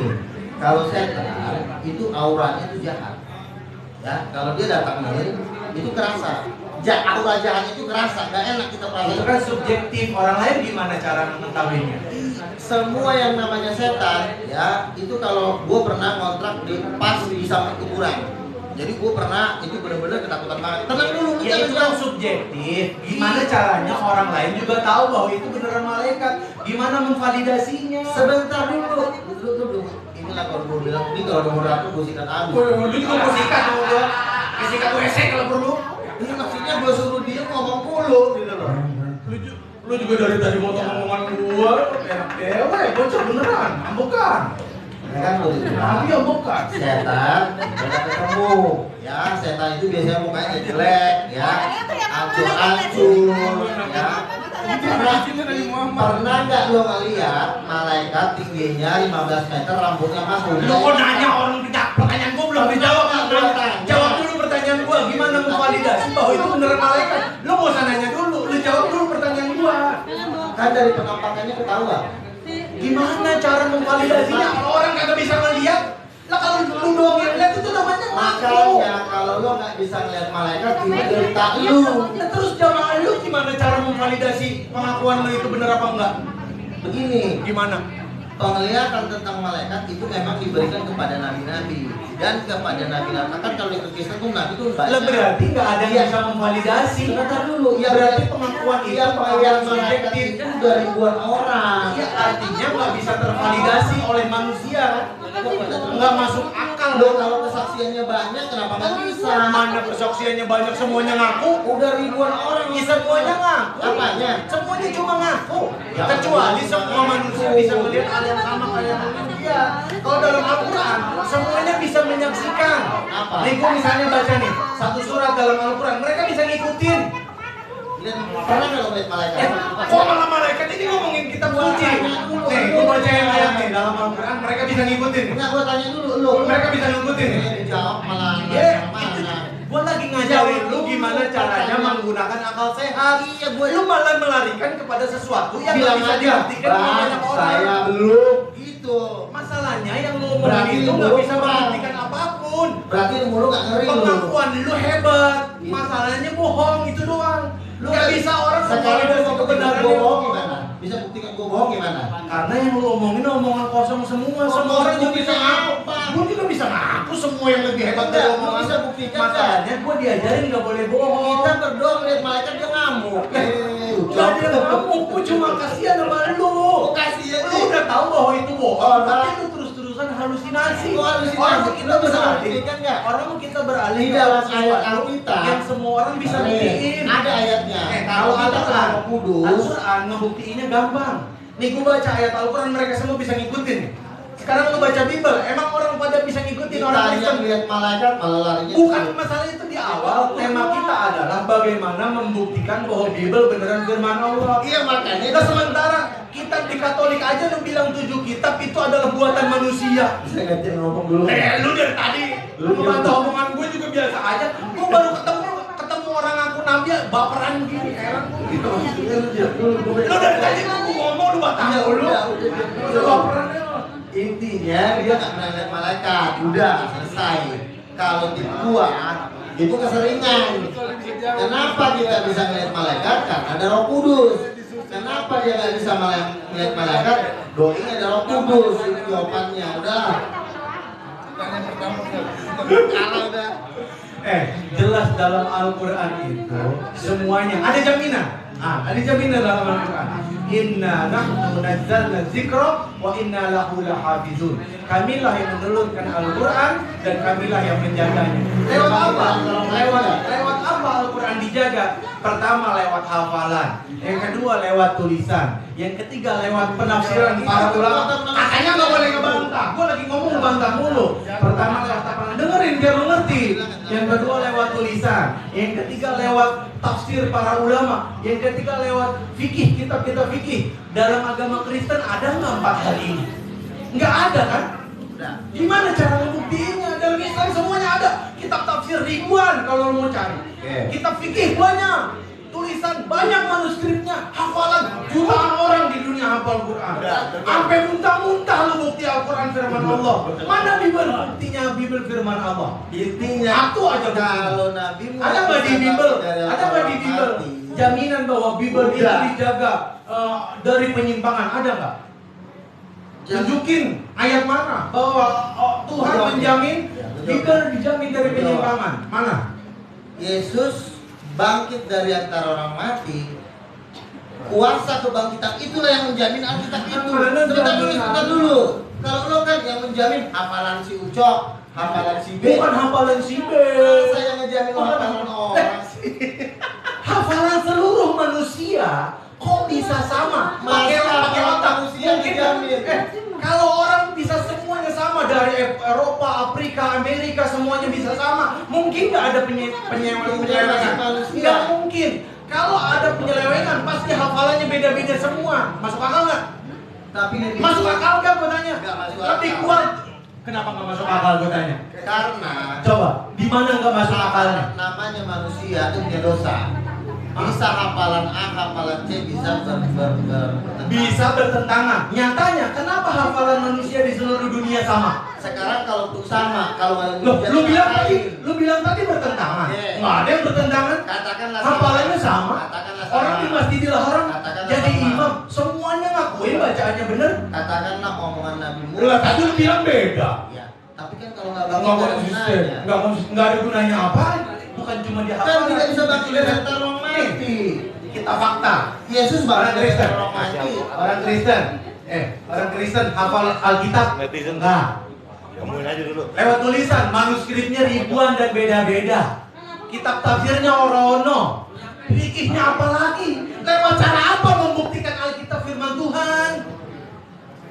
kalau setan itu auranya itu jahat. Ya, kalau dia datang itu kerasa. Aura jahat itu kerasa, gak enak kita Itu perasaan. kan subjektif. Orang lain gimana cara mengetahuinya? Semua yang namanya setan, ya itu kalau gue pernah ngontrak pas di samping kuburan. Jadi gue pernah itu benar-benar ketakutan banget. Tenang dulu, lu Ya jangan itu kan jauh. subjektif. Gimana caranya orang lain juga tahu bahwa itu beneran malaikat? Gimana memvalidasinya? Sebentar dulu. Dulu. Inilah kalau gue bilang ini kalau nomor aku gue sikat abis. Lu juga mau sikat dulu. Sikat WC kalau perlu. Ini maksudnya gue suruh dia ngomong mulu gitu loh. Lu juga dari tadi mau ngomongan gua, enak dewe, bocor beneran, ambukan. Ya kan gue bilang. Tapi ambukan. Setan udah ketemu ya, setan itu biasanya mukanya jelek ya, ancur-ancur ya. Pernah nggak lo ngeliat malaikat tingginya 15 meter, rambutnya masuk? Lu kok nanya orang tidak, pertanyaan gua belum dijawab. Jawab dulu pertanyaan gua, gimana memvalidasi bahwa itu beneran malaikat? Lu mau usah nanya dulu, lu jawab dulu pertanyaan gua. Kan dari penampakannya ketahuan. Gimana cara memvalidasinya? Kalau orang kagak bisa ngeliat, lah kalau lu doang yang lihat itu namanya ngaku. Makanya kalau lo nggak bisa ngeliat malaikat, itu derita lu. Nah, terus jamaah lu gimana cara memvalidasi pengakuan lu itu bener apa enggak? Begini, Gimana? penglihatan tentang malaikat itu memang diberikan kepada nabi-nabi dan kepada nabi-nabi. Kan kalau ikut Kristen tuh nabi tuh baca. Lah berarti nggak ada yang Iya. bisa memvalidasi. Sebentar dulu, Ya berarti pengakuan itu yang pengakuan yang malaikat subjektif. itu udah ribuan orang. Ya artinya nggak bisa tervalidasi oleh manusia. Nggak masuk akal. Lo kalau kesaksiannya banyak, kenapa nggak bisa? Mana kesaksiannya banyak semuanya ngaku? Udah ribuan orang Ya semuanya ngaku. Apanya? Semuanya cuma ngaku. Ya, Kecuali ngaku. semua manusia bisa melihat hal yang sama kayak manusia. Kalau dalam Al-Quran, semuanya bisa menyaksikan. Apa? Nih gua misalnya baca nih, satu surat dalam Al-Quran, mereka bisa ngikutin. Pernah nggak lo lihat malaikat? Kok malah malaikat ini ngomongin kitab suci? Nih, gue bacain ayat nih dalam Al-Quran, mereka bisa ngikutin. Enggak, gua tanya dulu lu. Mereka bisa ngikutin. Dijawab malah mana? Gua lagi ngajarin lu gimana caranya menggunakan akal sehat. Iya, gua Lu malah melarikan kepada sesuatu yang nggak bilang bisa aja, dibuktikan oleh Bang, banyak orang. saya belum gitu. Masalahnya yang lu Berarti ngomongin itu lu nggak belum bisa pernah. membuktikan apapun. Berarti ilmu lu nggak ngeri lu. Pengakuan lu hebat, masalahnya bohong itu doang. Lu nggak bisa orang sekarang memvalidasi mau buktikan kebenaran gua yang bohong bohong. gimana? Bisa buktikan gua bohong gimana? Karena yang lu omongin omongan kosong semua. Semua orang juga bisa ngaku. Gua juga bisa ngaku semua yang lebih hebat dari Enggak, lu omongan. bisa buktikan Masalahnya gua diajarin nggak boleh bohong. Kita berdoa melihat malaikat dia ngamuk. Gak ada ngamuk, gua cuma kasihan sama lu. Kasihan Lu udah tahu bahwa itu bohong, Oh, tapi lu terus-terusan halusinasi. Oh, halusinasi. Orang mau kita Lu bisa beralih, buktikan nggak? orang mau kita beralih Di ke dalam sesuatu ayat Alkitab, yang semua orang bisa Nih, buktiin. ada ayatnya. Kalau Kalau kita Al-Quran, sama kudus, Al-Quran ngebuktiinnya gampang. Nih gua baca ayat Al-Quran, mereka semua bisa ngikutin. Sekarang lu baca Bible, emang orang pada bisa ngikutin orang kita Kristen? yang lihat malaikat malah larinya. Bukan masalah itu di awal. Tema kita adalah bagaimana membuktikan bahwa Bible beneran firman Allah. Iya makanya. Nah sementara kita di Katolik aja lu bilang 7 kitab itu adalah buatan manusia. Saya ganti ngomong dulu. Lu dari tadi lu membantah omongan gue juga biasa aja. Gue baru ketemu orang aku nabi baperan begini, heran gue gitu. Lu dari tadi lu ngomong lu bantah dulu. Lu baperan ya. Intinya dia nggak pernah lihat malaikat. Udah selesai. Kalau tipe gua itu keseringan. Kenapa kita bisa melihat malaikat? Karena ada Roh Kudus. Kenapa dia nggak bisa melihat malaikat? Doanya ada Roh Kudus. Itu jawabannya. Udah. Kalah udah. Jelas dalam Al-Quran itu semuanya ada jaminan. Ada jaminan dalam Al-Quran. Inna nahnu nazzalna dzikra wa inna lahu lahafizun. Kamilah yang menurunkan Al-Quran dan kamilah yang menjaganya. Lewat apa? Lewat apa Al-Quran dijaga? Pertama lewat hafalan, yang kedua lewat tulisan, yang ketiga lewat penafsiran para ulama. Katanya nggak boleh ngebantah. Gua lagi ngomong ngebantah mulu. Pertama lewat hafalan, dengerin biar lu ngerti. Yang kedua lewat tulisan, yang ketiga lewat tafsir para ulama, yang ketiga lewat fikih, kitab-kitab fikih. Dalam agama Kristen ada nggak 4 hal ini? Nggak ada kan? Gimana cara membuktiinnya? Dalam Islam semuanya ada. Kitab tafsir ribuan kalau mau cari. Kitab fikih banyak. Tulisan banyak, manuskripnya, hafalan jutaan orang di dunia hafal Quran. Sampai muntah-muntah lu bukti Al-Quran firman Allah. Mana Bible buktinya Bible firman Allah? Intinya Satu aja kalau Nabi ada nggak di Bible? Ada nggak di Bible? Jaminan bahwa Bible itu Udah. dijaga dari penyimpangan, ada nggak? Tunjukin ayat mana bahwa Tuhan menjamin Bible dijamin dari penyimpangan. Mana? Yesus bangkit dari antara orang mati. Kuasa kebangkitan itulah yang menjamin Alkitab itu. Sebentar dulu. Kalau lo kan yang menjamin hafalan si Ucok, hafalan si B. Bukan hafalan si B. Masa yang ngejamin lo hafalan orang? Hafalan seluruh manusia kok bisa sama? Pakai otak manusia dijamin. Kalau orang bisa semuanya sama dari Eropa, Afrika, Amerika semuanya bisa sama, mungkin nggak ada penyelewengan? Nggak mungkin. Kalau ada penyelewengan pasti hafalannya beda-beda semua. Masuk akal nggak? Tapi Masuk akal nggak gue tanya? Nggak masuk Lebih akal. kuat. Kenapa nggak masuk akal gue tanya? karena Coba, di mana nggak masuk akalnya? namanya manusia itu punya dosa. Bisa hafalan A, hafalan C bisa Bisa bertentangan. Nyatanya, kenapa hafalan manusia di seluruh dunia sama? Sekarang kalau untuk sama, kalau ada Loh, lu bilang tadi bertentangan. Iya. Nggak ada yang bertentangan. katakanlah hafalannya sama. Katakanlah Orang di Masjidil Haram Katakanlah jadi sama. imam, semuanya ngakuin bacaannya bener. Katakanlah omongan Nabi Lah tadi lu bilang beda. Ya, tapi kan kalau nggak Nggak bangkit dari konsisten, gunanya, nggak ada gunanya apa? Bukan cuma di kan hafalan. tidak bisa bangkit dari antara orang mati. Kita fakta. Yesus Orang bangkit dari Kristen, antara orang mati. orang Kristen, orang Kristen hafal Alkitab. Netizen. Nah, Temuin aja dulu. lewat tulisan, manuskripnya ribuan dan beda-beda. Kitab tafsirnya oro-ono. Fikihnya apa lagi? Lewat cara apa membuktikan Alkitab firman Tuhan?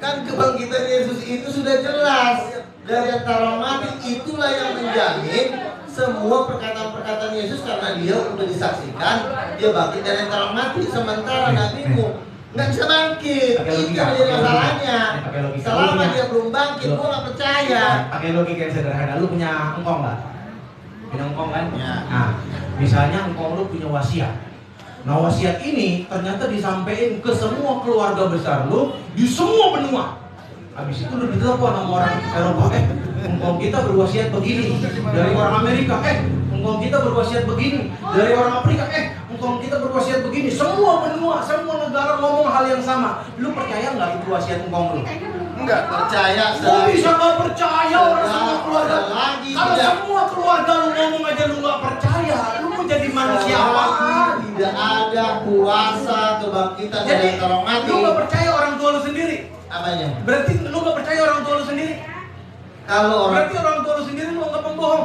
Kan kebangkitan Yesus itu sudah jelas dari antara orang mati. Itulah yang menjamin semua perkataan-perkataan Yesus karena dia udah disaksikan dia bangkit dari antara orang mati, sementara nabimu nggak bisa bangkit. Itu yang jadi masalahnya. Selama dia belum bangkit, gua nggak percaya. Pakai logika yang sederhana, lu punya engkong nggak? Punya engkong kan? Ya. Nah, misalnya engkong lu punya wasiat. Nah, wasiat ini ternyata disampaikan ke semua keluarga besar lu di semua benua. Habis itu lu ditelepon sama orang Eropa, engkong kita berwasiat begini. Dari orang Amerika, engkong kita berwasiat begini. Dari orang Afrika, engkong kita berwasiat begini. Semua benua, semua negara ngomong hal yang sama. Lu percaya nggak itu wasiat engkong lu? Enggak percaya. Kok bisa nggak percaya orang semua keluarga? Kalau semua keluarga lu ngomong aja lu nggak percaya, lu mau jadi manusia apa? Tidak ada kuasa kebangkitan dari antara orang mati. Lu nggak percaya orang tua lu sendiri? Apanya? Berarti lu nggak percaya orang tua lu sendiri? Kalau orang Berarti orang tua lu sendiri lu nggak pembohong.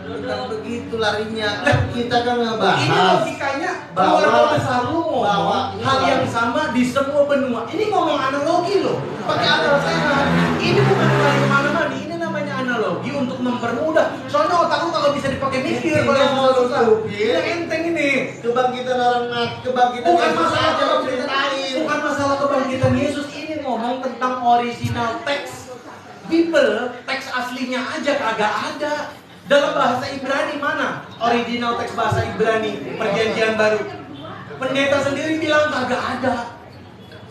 bukan begitu larinya. Kita kan Ini ngebahas logikanya keluarga besar lu ngomong hal yang sama di semua benua. Ini ngomong analogi loh, pakai akal sehat. Ini bukan lari kemana-mana. Ini namanya analogi untuk mempermudah. Soalnya otak lu kalau bisa dipakai mikir kalau yang susah. Ini enteng ini. kebangkitan orang mati, kebangkitan Bukan Yesus masalah aja lo ceritain. bukan masalah kebangkitan Yesus. Ini ngomong tentang original teks Bible, teks aslinya aja kagak ada. Dalam bahasa Ibrani mana original teks bahasa Ibrani Perjanjian Baru? Pendeta sendiri bilang kagak ada.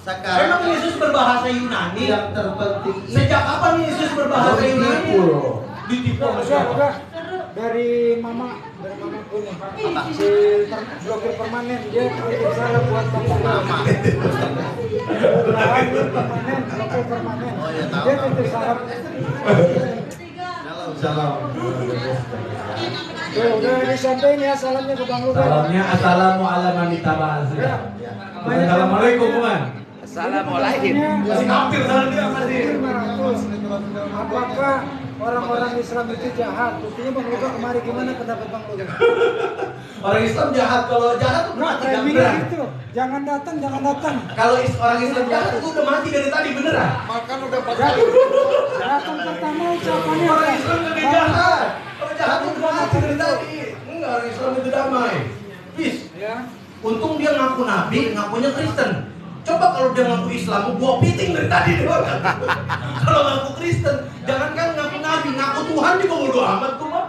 Sekarang Memang Yesus berbahasa Yunani? yang terpenting Sejak kapan Yesus berbahasa Yunani? Ditipu sama siapa? Dari mama punya si blokir permanen, dia blokir saya buat mama permanen, blokir permanen, dia titip salam. Salam. Tuh, udah disampaikan ya salamnya ke Bang Lugan. Salamnya assalamualaikum Assalamualaikum Bukan? Assalamualaikum. Masih hampir salamnya masih. 500. Apakah orang-orang Islam itu jahat? Buktinya Bang Lugan kemarin gimana pendapat Bang Lugan? Orang Islam jahat, kalau jahat tuh Nah, mati timingnya beneran. gitu. Jangan datang. Kalau orang Islam jahat tuh udah mati dari tadi beneran. Makan udah Datang pertama ucapannya Orang apa? Islam lebih jahat. Orang jahat tuh udah mati dari tadi. Enggak, orang Islam itu damai. Bis. Ya. Untung dia ngaku nabi, ngakunya Kristen. Coba kalau dia ngaku Islam, gua piting dari tadi doang. Kalau ngaku Kristen, jangankan ngaku nabi, ngaku Tuhan juga bodo amat tuh, Pak.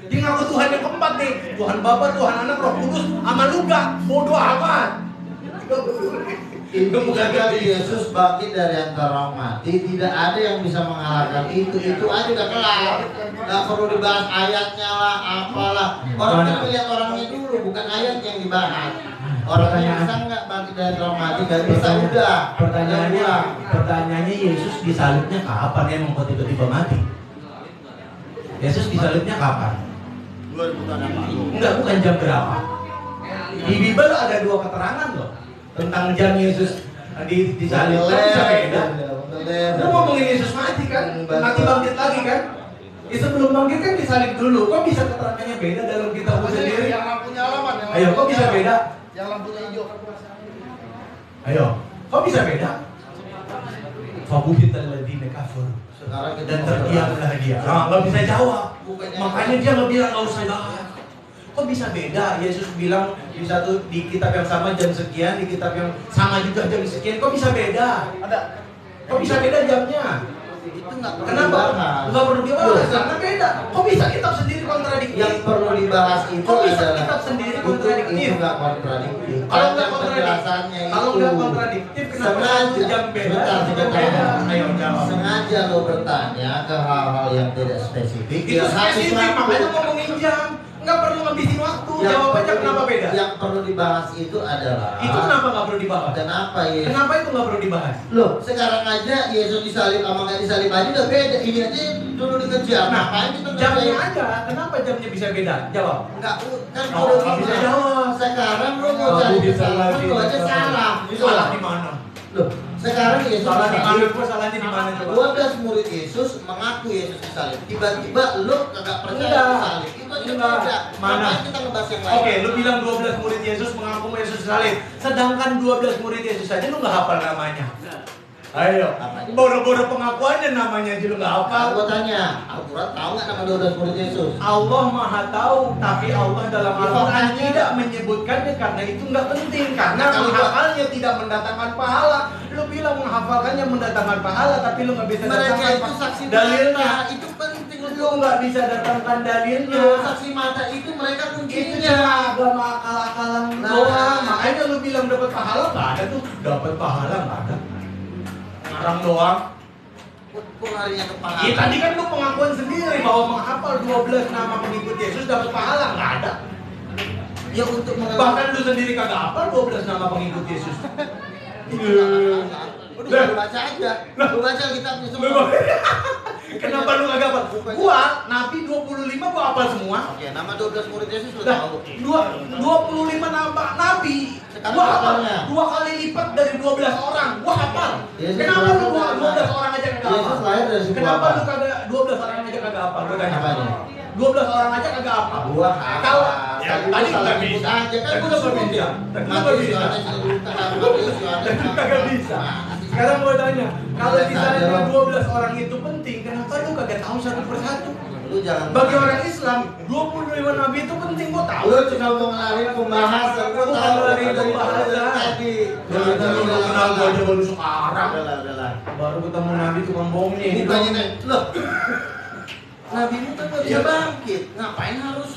Dia ngaku Tuhan yang keempat nih, Tuhan Bapa, Tuhan Anak, Roh Kudus, sama luga, bodo amat. Intinya Yesus bangkit dari antara orang mati, tidak ada yang bisa mengalahkan itu aja udah kelar. Nggak perlu dibahas ayatnya lah, apalah. Orang itu lihat orangnya dulu, bukan ayat yang dibahas. Orangnya bisa nggak bangkit dari antara orang mati, nggak bisa udah. Pertanyaannya Yesus disalibnya kapan emang kok tiba-tiba mati? Yesus disalibnya kapan? 2000 tahun yang lalu. Enggak, bukan jam berapa. Di Bible ada dua keterangan loh tentang jam Yesus disalib. Kok bisa beda? Lu ngomongin Yesus mati kan? Mati bangkit lagi kan? Sebelum bangkit kan disalib dulu. Kok bisa keterangannya beda dalam kitabmu sendiri? Yang lampunya halaman. Ayo, kok bisa beda? Yang lampunya hijau. Ayo, kok bisa beda? Fabuhital ladina kafir. Sekarang kita Dan terdiamlah dia. Nggak bisa jawab. Makanya dia nggak bilang nggak usah bahas. Kok bisa beda? Yesus bilang di kitab yang sama jam sekian, di kitab yang sama juga jam sekian. Kok bisa beda? Ada. Kok bisa beda jamnya? itu nggak perlu Kenapa? dibahas. Nggak perlu dibahas karena beda. Kok bisa kitab sendiri kontradiktif? Yang perlu dibahas itu Kok bisa adalah kitab sendiri itu kontradiktif? nggak kontradiktif. Kalau nggak Ada kontradiktif, penjelasannya kalau itu. nggak kontradiktif, kenapa satu jam beda, Bentar, satu jam sebentar. beda? Ayo jawab. Sengaja lo bertanya ke hal-hal yang tidak spesifik. Itu yang habis spesifik, waktu. makanya ngomongin jam. Nggak perlu ngabisin waktu. Jawabannya kenapa beda? Yang perlu dibahas itu adalah Itu kenapa nggak perlu dibahas? kenapa Yesus? Kenapa itu nggak perlu dibahas? Loh, sekarang aja Yesus disalib sama nggak disalib aja udah beda. Ini aja dulu dikejar. Nah, Ngapain kita jamnya percaya? aja. Kenapa jamnya bisa beda? Jawab. Enggak, kan Oh, udah nggak bisa bisa. jawab. Sekarang lo mau Oh, cari bisa kesalahan, lagi. lo aja salah. Salah di mana? Loh, sekarang Yesus Salah di mana? disalib. Gua salahnya di mana coba? 12 murid Yesus mengaku Yesus disalib. Tiba-tiba lo kagak percaya Enggak. disalib. Itu aja Enggak. beda. Mana? Ngapain kita ngebahas yang lain? Oke, lu bilang 12 murid Yesus mengaku Yesus salib. Sedangkan 12 murid Yesus saja lu nggak hafal namanya. Ayo, boro-boro pengakuannya namanya aja lu nggak hafal. Aku tanya, Al-Quran tahu nggak nama 12 murid Yesus? Allah Maha Tahu, tapi Allah dalam Al-Quran tidak menyebutkannya karena itu nggak penting. Karena menghafalnya tidak mendatangkan pahala. Lu bilang menghafalkannya mendatangkan pahala, tapi lu nggak bisa Mereka datangkan itu saksi dalilnya. mata, itu penting. Lu nggak bisa datangkan dalilnya. Saksi mata itu mereka Itu kuncinya. cuma agama akal-akalan doang. Makanya lu bilang dapat pahala nggak ada tuh. Dapat pahala nggak ada. Ngarang doang. Kok larinya ke pahala? Ya tadi kan lu pengakuan sendiri bahwa menghafal 12 nama pengikut Yesus dapat pahala nggak ada. Ya untuk Bahkan lu sendiri kagak hafal 12 nama pengikut Yesus. Udah lu baca aja. Lu baca kitabnya semua. Kenapa lu kagak hafal? Gua Nabi 25 gua hafal semua. Oke, nama 12 murid Yesus lu Nah, tahu. 25 nama Nabi. Sekarang Gua hafal hafalnya. 2 kali lipat dari 12 orang. Gua hafal. Yesus Kenapa lu lahir 12 orang aja kagak Yesus hafal? lahir dari suku Kenapa apa? lu kagak 12 orang aja kagak hafal? Gua tanya. Apanya? 12 orang aja kagak hafal. Gua hafal. Kalau ya, Tadi tadi salah nggak nyebut bisa. aja kan Tadi gua nggak sebut. bisa. Tadi nggak Matius, bisa. Yohanes, Matius, Yohanes. Tadi kagak bisa. Sekarang gua tanya, kalau misalnya 12 orang itu penting, kenapa lu kagak tahu satu persatu? Lu jangan Bagi orang Islam, 25 nabi itu penting, gua tahu. lu cuma mau ngelarin pembahasan, gua Bukan tahu ngelarin dari pembahasan. tadi. Jangan lu kenal gua aja baru sekarang. Udahlah. Baru ketemu nabi tukang bohongnya. Bukannya nih, loh. Nabi Musa nggak bisa bangkit. Ngapain harus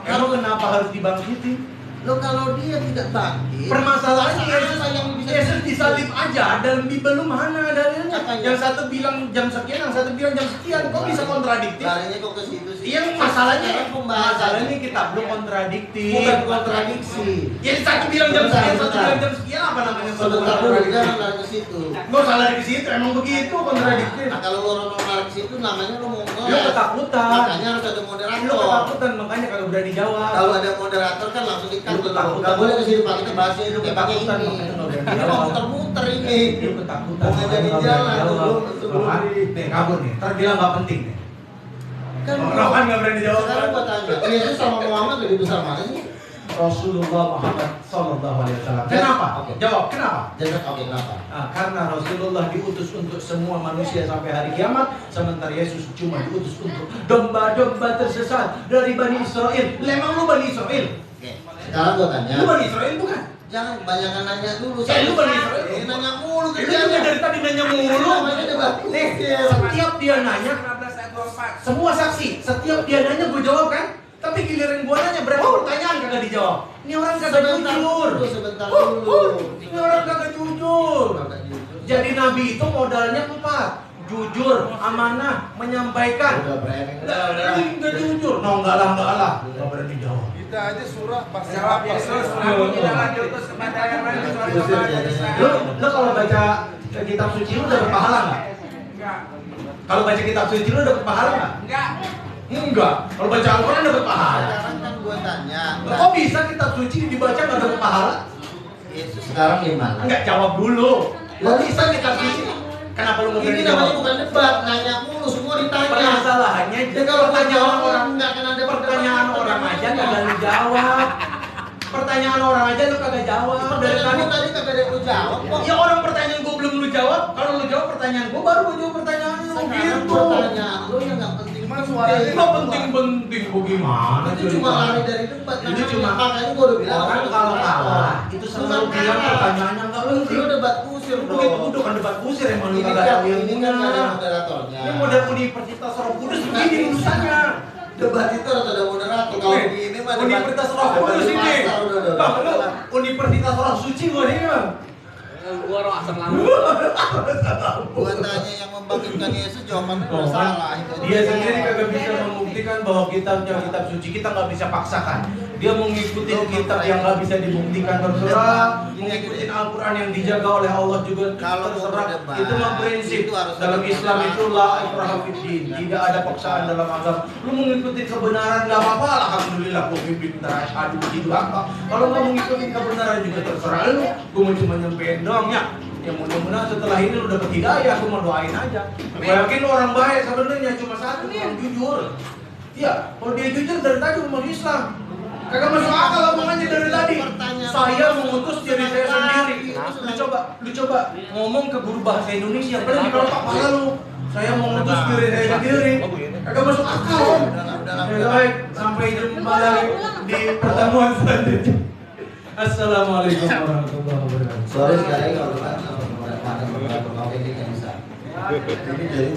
Emang kenapa harus dibangkitin? lo kalau dia tidak bangkit? Permasalahannya masa yang bisa Yesus disalib aja, dalam Bible lu mana dalilnya? Apanya? Yang satu bilang jam sekian, yang satu bilang jam sekian. Kok bisa kontradiktif? larinya kok ke situ sih? Yang masalahnya, Sekarang pembahasannya masalahnya kita belum kontradiktif. bukan kontradiksi. Yang satu bilang jam sekian, satu Sebentar. bilang jam sekian, apa namanya? Sebentar dulu, jangan lari ke situ. Nggak salah di situ, emang begitu kontradiktif. Nah, kalau lo mau lari ke situ namanya lo mau ngeles. Lu ketakutan. Makanya harus ada Lu moderator. ketakutan, makanya kalau berani jawab. Kalau ada moderator kan langsung dikat Lu dulu. ketakutan. Nggak boleh ke sini Pak, kita bahasnya Lu kayak pakai ketakutan, ini. makanya nggak berani Ini jawab. mau muter-muter ini. Lu ketakutan. Mau ngajak di jalan dulu. Nih kabur nih, ntar bilang nggak penting nih. Kan Rohan nggak berani jawab. sekarang gua tanya, Yesus sama Muhammad lebih besar mana sih? Rasulullah Muhammad Sallallahu Alaihi Wasallam. Kenapa? Oke. Jawab, kenapa? Jadi oke kenapa? Karena Rasulullah diutus untuk semua manusia sampai hari kiamat, sementara Yesus cuma diutus untuk domba-domba tersesat dari Bani Israel. Emang lu Bani Israel? Oke. Sekarang gua tanya. Lu Bani Israel bukan? Jangan kebanyakan nanya dulu. Lu Bani Israel? Nanya mulu Lu juga dari tadi nanya mulu. Namanya debat. Nih, setiap dia nanya, semua saksi, setiap dia nanya gue jawab kan? Tapi giliran gue nanya berarti pertanyaan kagak dijawab. Ini orang kagak jujur. Sebentar dulu. Ini orang kagak jujur. Kagak jujur. Jadi nabi itu modalnya 4. Jujur, amanah, menyampaikan. Udah berani. Enggak jujur. No, enggak lah. Enggak berani jawab. Kita aja surah bahasa Jawab apa? Yesus, aku tidaklah diutus kepada yang lain kecuali kepada Israel. Lu kalau baca kitab suci lu dapat pahala enggak? Enggak. Kalau baca kitab suci lu dapat pahala enggak? Enggak. Enggak. Kalau baca Al-Qur'an dapat pahala. Sekarang kan gua tanya. Kok bisa kitab suci dibaca enggak dapat pahala? Yesus sekarang gimana? Enggak, jawab dulu. Kok bisa kitab suci? Kenapa lu nggak Ini berani namanya jawab? bukan debat, nanya mulu semua ditanya. Permasalahannya Ya kalau pertanyaan orang nggak akan ada pertanyaan orang aja kagak lu jawab. Pertanyaan orang aja lu kagak jawab. Dari tadi tadi kagak ada yang lu jawab kok. ya orang pertanyaan gua belum lu jawab. Kalau lu jawab pertanyaan gua baru gua jawab pertanyaan lu Sekarang gitu. pertanyaan lu yang nggak penting. Cuman suaranya Nggak penting-penting bagaimana? Itu cuma lari dari debat. Itu cuma makanya gua udah bilang orang kalau kalah itu selalu bilang pertanyaannya nggak penting. Lu debat kusir Itu bro. bukan debat kusir emang lu Ini kagak kan tahu ini kan nggak ada ilmunya. moderatornya. Ini model Universitas Roh Kudus begini urusannya. Debat itu harus ada moderator. Kalau begini mah debat- Universitas Roh debat Kudus di ini. pasar, udah. Bang, lu Universitas Roh Suci gua ini bang. Gua roh asam lambung. Gua tanya yang membangkitkan Yesus jawabannya udah salah. Itu Dia sendiri kagak bisa membuktikan bahwa kitabnya kitab suci, kita nggak bisa paksakan. Dia mengikuti kitab yang nggak bisa dibuktikan terserah, mengikuti Al-Quran yang dijaga oleh Allah juga Kalau mau terserah. berdebat, Itu mah prinsip itu harus dalam ada Islam itu moderator. la ikraha fiddin, tidak ada paksaan dalam agama. Lu mengikuti kebenaran nggak apa-apa, alhamdulillah gua pimpin asyhadu gitu apa. Kalau nggak mengikuti kebenaran juga terserah lu. Gua mau cuma nyampein doang ya. Ya mudah-mudahan setelah ini lu dapet hidayah, aku mau doain aja. Gue yakin lu orang baik sebenarnya cuma satu, orang jujur. Iya, kalau dia jujur dari tadi umat Islam. Kagak masuk akal omongannya dari tadi. Saya mengutus diri saya sendiri. Lu coba ngomong ke guru bahasa Indonesia. Bener di kepala lu. Saya mengutus diri saya sendiri. Kagak masuk akal. Ya baik, sampai jumpa lagi di pertemuan selanjutnya. Assalamualaikum warahmatullahi wabarakatuh. Sorry sekali kalau kan beberapa topik yang bisa. Ini jadi